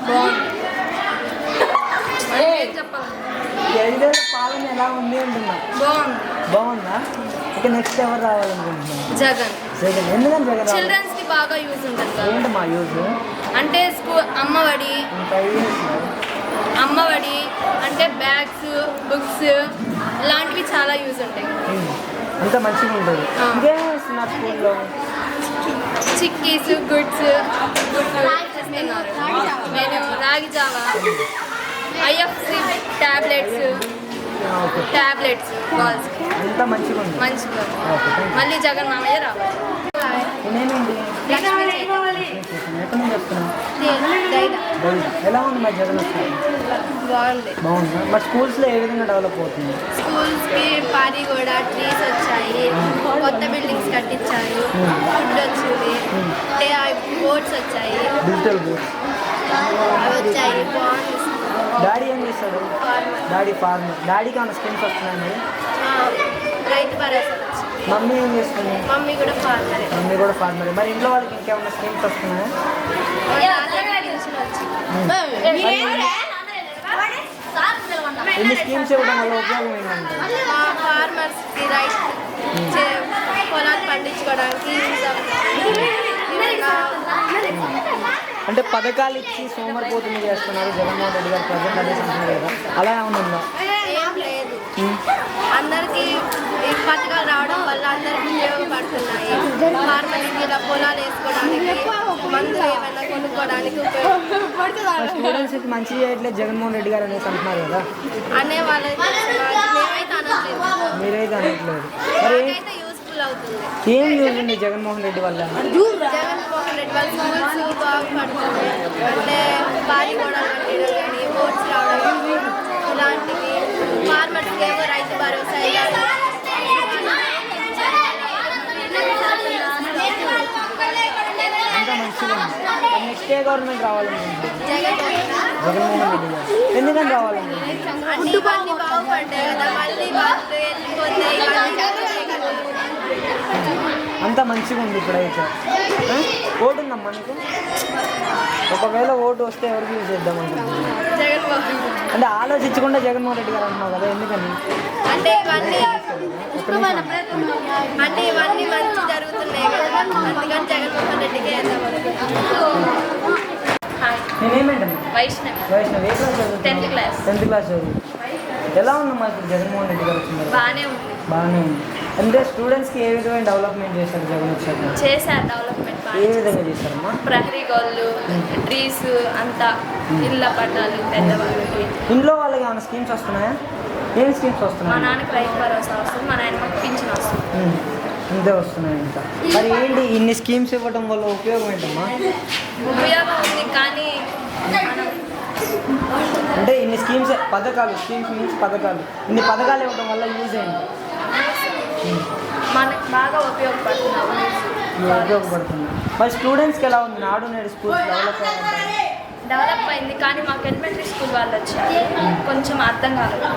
బాగుంది. ఐదేళ్ల పాలన ఎలా ఉంది అంటున్నా? బాగుందా? ఇక నెక్స్ట్ ఎవరు రావాలనుకుంటున్నాను? జగన్. ఎందుకని జగన్? చిల్డ్రన్స్కి బాగా యూజ్ ఉంటుంది. ఏంటి మా యూజ్? అంటే అమ్మఒడి అంటే బ్యాగ్స్, బుక్స్ ఇలాంటివి చాలా యూజ్ ఉంటాయి. అంత మంచిగా ఉంటుంది. ఇంకేం ఇస్తున్నారు స్కూల్లో? చిక్కీస్, గుడ్స్ ఇస్తున్నారు. నేను రాగి జావా, IFC టాబ్లెట్స్ బాల్స్ అంత మంచిగా ఉంది. మంచిగా. మళ్ళీ జగన్ మామయ్య రావాలి. ఎక్కడి నుంచి వస్తున్నావు? ఎలా ఉంది మరి జగన్ వస్తుంది? బాగుందా? మరి స్కూల్స్లో ఏ విధంగా డెవలప్ అవుతుంది? స్కూల్స్కి పారిగూడ ట్రీస్ వచ్చాయి, కొత్త బిల్డింగ్స్ కట్టించారు, ఫుడ్ వచ్చింది, బోర్డ్స్ వచ్చాయి, డిజిటల్ బోర్డ్స్ అవి వచ్చాయి. బాగుంది. డాడీ ఏం చేస్తాడు? Daddy farmer. డాడీకి ఏమైనా స్కీమ్స్ వస్తున్నాయండి? రైతు భరోసా వచ్చింది. మమ్మీ ఏం చేస్తుంది? మమ్మీ కూడా ఫార్మరే. మమ్మీ కూడా ఫార్మరే. మరి ఇంట్లో వాళ్ళకి ఇంకేమైనా స్కీమ్స్ వస్తున్నాయా? ఎన్ని స్కీమ్స్ ఇవ్వడం వల్ల ఉపయోగం ఏంటంటే ఫార్మర్స్కి రైతు పొలాలు పండించుకోవడానికి అంటే పథకాలు ఇచ్చి సోమరిపోతుంది చేస్తున్నారు జగన్మోహన్ రెడ్డి గారు ప్రజెంట్ అదే అంటున్నారు కదా, అలా ఏమైనా ఉందా? ఏం లేదు. అందరికీ ఈ పథకాలు రావడం వల్ల అందరికీ ఉపయోగపడుతున్నాయి. ఫార్మర్స్కి ఇలా పొలాలు వేసుకోవడానికి, మందులు ఏమైనా కొనుక్కోవడానికి ఉపయోగపడుతుంది. స్టూడెంట్స్కి మంచి చేయట్లేదు జగన్మోహన్ రెడ్డి గారు అనేసి అంటున్నారు కదా, అనే వాళ్ళైతే అనట్లేదు. మీరైతే అనట్లేదు. మరి యూస్ఫుల్ అవుతుంది. ఏం యూజ్ ఉంది జగన్మోహన్ రెడ్డి వల్ల? జగన్మోహన్ రెడ్డి వాళ్ళ స్కూల్స్ బాగుపడుతుంది. అంటే భారీ గోడలు కట్టడం కానీ, బోర్డ్స్ రావడం ఇలాంటివి, ఫార్మర్స్కి ఏమో రైతు భరోసా ఇలాంటి అంతా మంచిగా ఉంది. నెక్స్ట్ ఏ గవర్నమెంట్ రావాలనుకుంటున్నారు? జగన్మోహన్ రెడ్డి గారు. ఎందుకని రావాలనుకుంటున్నారు? అన్ని బాగుపడ్డాయి కదా, మళ్ళీ వాళ్ళు వెళ్ళిపోతే అంతా మంచిగా ఉంది ఇప్పుడైతే. ఓటు ఉందమ్మా నీకు? ఒకవేళ ఓటు వస్తే ఎవరికి యూజ్ చేద్దాం అనుకుంటున్నాను? జగన్మోహన్. అంటే ఆలోచించకుండా జగన్మోహన్ రెడ్డి గారు అంటున్నావు కదా, ఎందుకని? అంటే ఇవన్నీ మంచి జరుగుతున్నాయి కదా, అందుకని జగన్మోహన్ రెడ్డికి నేనేమేంటమ్మా? వైష్ణవి. వైష్ణవి ఏ క్లాస్ చదువు? 10th class. 10th క్లాస్ చదువు. ఎలా ఉందమ్మా ఇప్పుడు జగన్మోహన్ రెడ్డి గారు వచ్చింది? బాగానే ఉంది. బాగానే ఉంది. అంటే స్టూడెంట్స్కి ఏ విధమైన డెవలప్మెంట్ చేశారు జగన్ వచ్చాక? చేశారు డెవలప్మెంట్ ఏ విధంగా చేశారమ్మా? ప్రహరీ గోళ్ళు, ట్రీస్ అంతా, ఇళ్ళ పట్టాలు పెద్దవాళ్ళకి. ఇంట్లో వాళ్ళకి ఏమైనా స్కీమ్స్ వస్తున్నాయా? ఏం స్కీమ్స్ మా వస్తున్నాయి? నాన్నకి రైతు భరోసా వస్తుంది, మా నాయనమ్మకి పింఛన్ వస్తుంది. ఇంతే వస్తున్నాయి ఇంకా. మరి ఏంటి ఇన్ని స్కీమ్స్ ఇవ్వడం వల్ల ఉపయోగం ఏంటమ్మా? ఉపయోగం ఉంది కానీ మనం అంటే ఇన్ని స్కీమ్స్ మీన్స్ పథకాలు, ఇన్ని పథకాలు ఇవ్వడం వల్ల యూజ్ ఏంటి? మనకు బాగా ఉపయోగపడుతుంది. ఉపయోగపడుతుంది. మరి స్టూడెంట్స్కి ఎలా ఉంది? నాడు నేడు స్కూల్స్ డెవలప్ అయింది కానీ మాకు ఎలిమెంటరీ స్కూల్ వాళ్ళు వచ్చారు, కొంచెం అర్థం కాలేదు.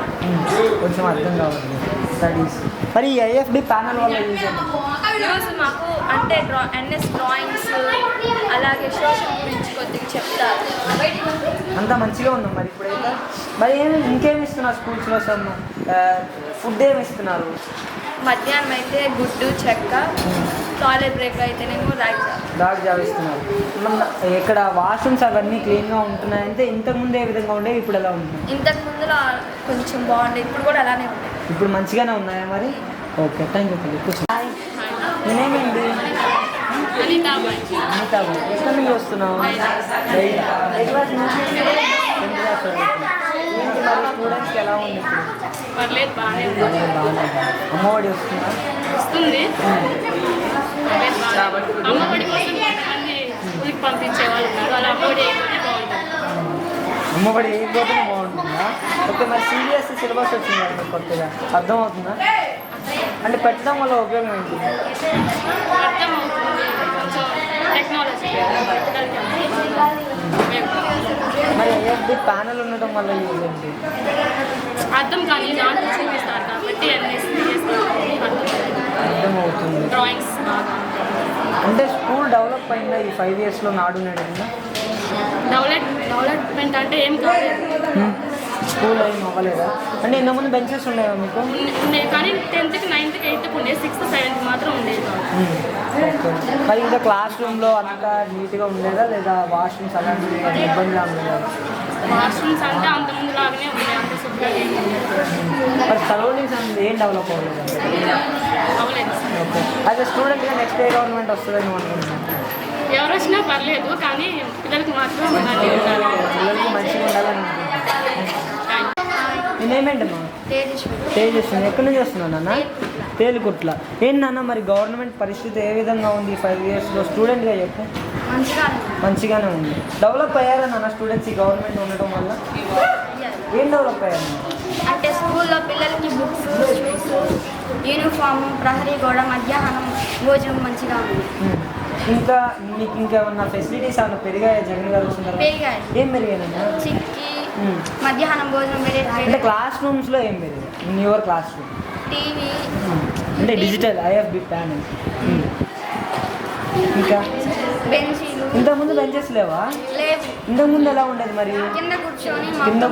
కొంచెం అర్థం కావాలి స్టడీస్. మరి ఈ ఐఎఫ్బి ప్యానల్ వల్ల యూజ్ ఏంటి? యూజ్ మాకు అంటే ఎన్ఎస్ డ్రాయింగ్స్ అలాగే సోషల్ గురించి కొద్దిగా చెప్తారు. అంతా మంచిగా ఉందా మరి ఇప్పుడైతే? మరి ఇంకేమి ఇస్తున్నారు స్కూల్స్లో? ఫుడ్ ఏమి ఇస్తున్నారు? మధ్యాహ్నం అయితే గుడ్డు చెక్క, టాయిలెట్ బ్రేక్ అయితేనేమో రాగి జావ ఇస్తున్నారు. ఇక్కడ వాష్రూమ్స్ అవన్నీ క్లీన్గా ఉంటున్నాయంటే ఇంతకుముందు ఏ విధంగా ఉండేవి, ఇప్పుడు ఎలా ఉంటున్నాయి? ఇంతకు ముందులో కొంచెం బాగుండే, ఇప్పుడు కూడా అలానే ఉంది. ఇప్పుడు మంచిగానే ఉన్నాయా మరి? ఓకే, థ్యాంక్ యూ తల్లి. కూర్చో. నేనేమండి అనితాబాయ్. అనితాబాయ్, ఎక్కడి నుంచి వస్తున్నావు? ఏ క్లాస్ నుంచి? 10th క్లాస్ చదువుతున్నావు. ఏంటి మరి స్టూడెంట్స్కి ఎలా ఉంది ఇప్పుడు? పర్లేదు, బాగానే ఉంది. బాగానే. అమ్మఒడి వస్తుందా? వస్తుంది. పర్లేదు, బాగానే. అమ్మఒడి కోసం కొంతమంది స్కూల్కి పంపించే వాళ్ళు ఉన్నారు, వాళ్ళ అమ్మఒడి అయిపోతే బాగుంటుంది. అమ్మఒడి వేయకపోతేనే బాగుంటుందా? ఓకే, మరి సిబిఎస్ఈ సిలబస్ వచ్చింది కదా కొత్తగా, అర్థమవుతుందా? అంటే పెట్టడం వల్ల ఉపయోగం ఏంటి? అర్థమవుతుంది, కొంచెం టెక్నాలజీ మరి ఐఎఫ్బి ప్యానల్ ఉండటం వల్ల యూజ్ ఏంటి? అర్థం కానీ దాంట్లో చూపిస్తారు కాబట్టి అర్థమవుతుంది. డ్రాయింగ్స్ బాగా అంటే స్కూల్ డెవలప్ అయిందా ఈ 5 yearsలో నాడు నేడు కింద? డెవలప్మెంట్ అంటే ఏం కాలేదు. స్కూల్ ఏం అవ్వలేదా? అంటే ఇంతకుముందు బెంచెస్ ఉండేవా మీకు? ఉన్నాయి కానీ 10th, 9th, 8th ఉండే, 6th, 7th మాత్రం ఉండేది. ఓకే. మరి ఇంకా క్లాస్ రూమ్లో అంతా నీట్గా ఉండేదా లేదా వాష్రూమ్స్ అలాంటివి ఇబ్బందిగా ఉండేదా? వాష్రూమ్స్ అంటే అంత ముందు లాగానే ఉన్నాయి, అంత శుభ్రంగా మరి సరౌండింగ్స్ అనేది ఏం డెవలప్ అవ్వలేదు? అవ్వలేదు. ఓకే. అయితే స్టూడెంట్గా నెక్స్ట్ ఏ గవర్నమెంట్ వస్తుందని అనుకుంటున్నాను? ఎవరు వచ్చినా పర్లేదు కానీ పిల్లలకి మాత్రం అలానే ఉండాలి. పిల్లలకి మంచిగా ఉండాలని అనుకుంటున్నాను. నేనేమేంటమ్మా? తేజస్విని. ఎక్కడి నుంచి వస్తున్నావు నాన్న? తేలికుట్ల. ఏంటి నాన్న మరి గవర్నమెంట్ పరిస్థితి ఏ విధంగా ఉంది 5 yearsలో? స్టూడెంట్గా చెప్పు. మంచిగానే ఉంది. డెవలప్ అయ్యారా నాన్న స్టూడెంట్స్ ఈ గవర్నమెంట్ ఉండటం వల్ల? ఏం డెవలప్ అయ్యారు? అంటే స్కూల్లో పిల్లలకి బుక్స్, షూస్, యూనిఫామ్, ప్రహరీ కూడా, మధ్యాహ్నం భోజనం మంచిగా ఉంది. ఇంకా మీకు ఇంకేమన్నా ఫెసిలిటీస్ ఏమన్నా పెరిగాయా జగన్ గారు వచ్చిన తర్వాత? పెరిగాయి. ఏం పెరిగాయన్నా? చిక్కి మధ్యాహ్నం భోజనం అంటే క్లాస్ రూమ్స్లో ఏం పెరిగాయి? In your class room TV అంటే డిజిటల్ ఐఎఫ్బి ప్యానల్. ఇంకా బెంచీలు ఇంతకుముందు బెంచెస్ లేవా? లేవు. ఇంతకుముందు ఎలా ఉండేది మరి? కింద కూర్చొని కింద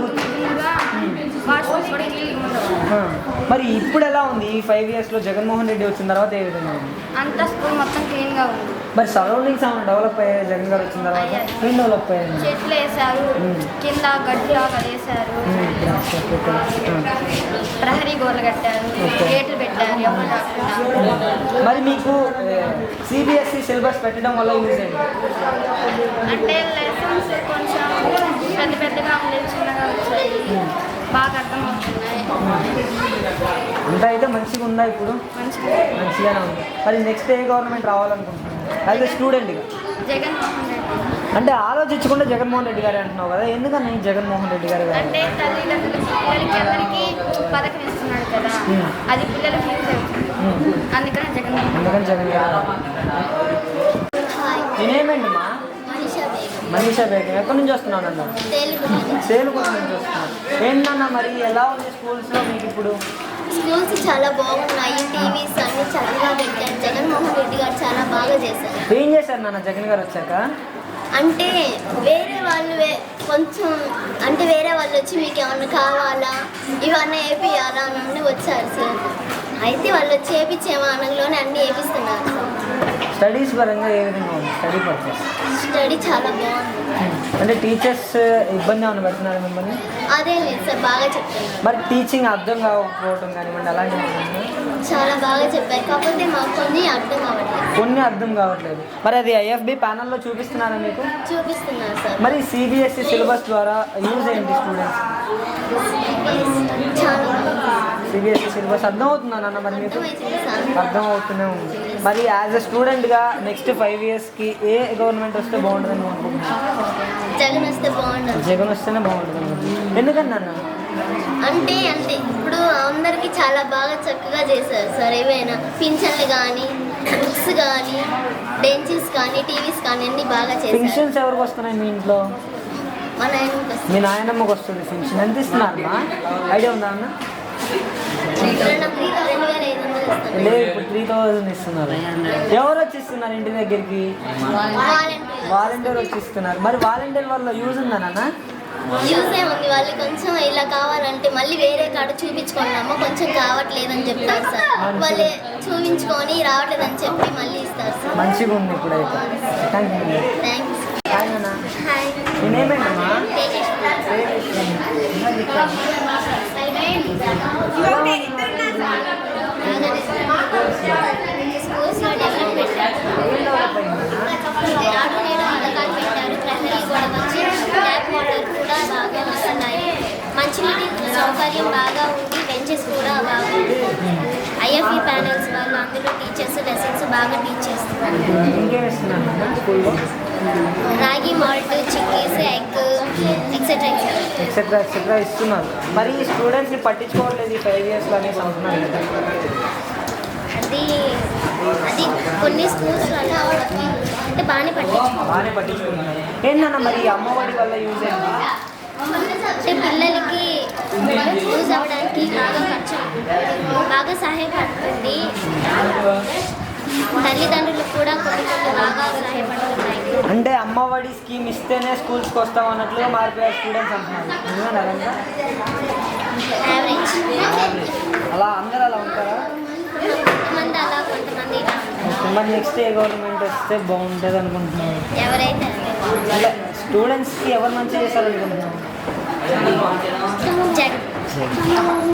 వాష్రూమ్స్ కూడా క్లీన్గా ఉండవు. మరి ఇప్పుడు ఎలా ఉంది ఈ 5 yearsలో జగన్మోహన్ రెడ్డి వచ్చిన తర్వాత ఏ విధంగా ఉంది? అంతా స్కూల్ మొత్తం క్లీన్గా ఉంది. మరి సరౌండింగ్స్ ఏమైనా డెవలప్ అయ్యాయి జగన్ గారు వచ్చిన తర్వాత? ఏం డెవలప్ అయ్యాయి? చెట్లు వేశారు, కింద గడ్డిలాగా వేశారు, ప్రహరీ గోడలు కట్టారు, గేట్లు పెట్టారు ఎవరు రాకుండా. మరి మీకు సిబిఎస్ఈ సిలబస్ పెట్టడం వల్ల యూజ్ ఏంటి? అంటే లెసన్స్ కొంచెం పెద్ద పెద్దగా ఉండేవి, చిన్నగా వచ్చాయి, బాగా అర్థమవుతున్నాయి. అంతా అయితే మంచిగా ఉందా ఇప్పుడు? మంచిగానే ఉంది. మరి నెక్స్ట్ ఏ గవర్నమెంట్ రావాలనుకుంటున్నాను యాజ్ ఎ స్టూడెంట్గా? జగన్మోహన్ రెడ్డి. అంటే ఆలోచించకుండా జగన్మోహన్ రెడ్డి గారే అంటున్నావు కదా, ఎందుకని జగన్మోహన్ రెడ్డి గారు? అంటే తల్లిదండ్రులు పిల్లలకి అందరికీ పథకం ఇస్తున్నాడు కదా, అది పిల్లలకి యూజ్ అవుతుంది, అందుకని జగన్ గారు. నేనేమండి మా మనీషా బేగం. ఎక్కడి నుంచి వస్తున్నావు అన్న? తేలుగుట్ట నుంచి వస్తున్నాను. ఏంటన్నా మరి ఎలా ఉంది స్కూల్స్లో మీకు ఇప్పుడు? స్కూల్స్ చాలా బాగున్నాయి, టీవీస్ అన్ని చక్కగా పెట్టారు. జగన్మోహన్ రెడ్డి గారు చాలా బాగా చేశారు. ఏం చేశారు నాన్న జగన్ గారు వచ్చాక? అంటే వేరే వాళ్ళు కొంచెం అంటే వేరే వాళ్ళు వచ్చి మీకు ఏమన్నా కావాలా ఇవన్నీ వేపియాలా అని వచ్చారు సార్. అయితే వాళ్ళు వచ్చి వేపించే మానంలోనే అన్నీ వేపిస్తున్నారు సార్. స్టడీస్ పరంగా ఏ విధంగా ఉంది స్టడీ పర్పస్? స్టడీ చాలా బాగుంది. అంటే టీచర్స్ ఇబ్బంది ఏమైనా పెడుతున్నారు మిమ్మల్ని? అదే లేదు సార్, బాగా చెప్తున్నారు. మరి టీచింగ్ అర్థం కాకపోవటం కానివ్వండి అలాంటివి చాలా బాగా చెప్పారు, కాకపోతే మాకు కొన్ని అర్థం కావట్లేదు. కొన్ని అర్థం కావట్లేదు. మరి అది ఐఎఫ్బి ప్యానల్లో చూపిస్తున్నారా మీకు? చూపిస్తున్నారు సార్. మరి సిబిఎస్ఈ సిలబస్ ద్వారా యూజ్ ఏంటి స్టూడెంట్స్? చాలా సిబిఎస్ఈ సిలబస్ అర్థం అవుతుందా నాన్న మరి మీకు? అర్థమవుతుంది సార్. అర్థం అవుతూనే ఉంది. మరి యాజ్ ఎ స్టూడెంట్గా నెక్స్ట్ 5 ఇయర్స్కి ఏ గవర్నమెంట్ వస్తే బాగుంటుందని అనుకుంటున్నాను? జగన్ వస్తే బాగుంటుంది. జగన్ వస్తేనే బాగుంటుంది అనుకుంటున్నాను. ఎందుకని నాన్న? అంటే ఇప్పుడు అందరికీ చాలా బాగా చక్కగా చేశారు సార్. ఏవైనా పింఛన్లు కానీ, బుక్స్ కానీ, బెంచెస్ కానీ, టీవీస్ కానీ అన్నీ బాగా చేశారు. పెన్షన్స్ ఎవరికి వస్తున్నాయి మీ ఇంట్లో? మా నాయనకి మీ నాయనమ్మకి వస్తుంది పెన్షన్. ఎంత ఇస్తున్నారమ్మా? ఐడియా ఉందా అన్న? 2500 ఇస్తాను. లేదు, ఇప్పుడు 3000 ఇస్తున్నారు. ఎవరు వచ్చి ఇస్తున్నారు ఇంటి దగ్గరికి? వాలంటీర్ వచ్చి ఇస్తున్నారు. మరి వాలంటీర్ వల్ల యూజ్ ఉందా నాన్న? యూజ్ ఏముంది, వాళ్ళు కొంచెం ఇలా కావాలంటే మళ్ళీ వేరే కాడ చూపించుకున్నామా, కొంచెం కావట్లేదని చెప్తారు సార్. వాళ్ళు చూపించుకొని రావట్లేదని చెప్పి మళ్ళీ ఇస్తారు సార్. మంచిగా ఉంది ఇప్పుడైతే. Thank you. థ్యాంక్స్. హాయ్ నాన్న. హాయ్. నేనేమేంటమ్మా? స్కూల్స్లో డెవలప్ పెట్టారు. నాడు నేడు పథకాలు పెట్టారు. ప్రహరీ కూడా వచ్చి ట్యాప్ వాటర్ కూడా బాగా వస్తున్నాయి. మంచినీటి సౌకర్యం బాగా ఉంది. బెంచెస్ కూడా బాగుంది. ఐఎఫ్ఈ ప్యానల్స్ వాళ్ళు అందులో టీచర్స్ లెసన్స్ బాగా టీచ్ చేస్తున్నారు. ఇంకేం ఇస్తున్నారు నాన్న స్కూల్లో? రాగి malt, chickies, egg etcetera etcetera etcetera ఇస్తున్నారు. మరి ఈ స్టూడెంట్స్ని పట్టించుకోవట్లేదు ఈ 5 ఇయర్స్లో అనేసి అంటున్నారు కదా? అది కొన్ని స్కూల్స్ వల్ల అంటే బాగానే పట్టించుకుంటున్నారు. ఏంటన్నా మరి ఈ అమ్మఒడి వల్ల యూజ్ ఏంటి? అంటే పిల్లలకి యూజ్ అవ్వడానికి బాగా సహాయపడుతుంది. తల్లిదండ్రులకు కూడా కొన్ని బాగా సహాయపడుతున్నాయి. అంటే అమ్మఒడి స్కీమ్ ఇస్తేనే స్కూల్స్కి వస్తాం అన్నట్లుగా మారిపోయారు స్టూడెంట్స్ అంటున్నారు. నిజమేనా అదంతా? యావరేజ్ అలా అందరూ అలా ఉంటారా? కొంతమంది అలా, కొంతమంది ఇలా ఉంటారు. మరి నెక్స్ట్ ఏ గవర్నమెంట్ వస్తే బాగుంటుంది అనుకుంటున్నాను? ఎవరైతే అంటే స్టూడెంట్స్కి ఎవరు మంచి చేశారనుకుంటున్నాను? జగన్.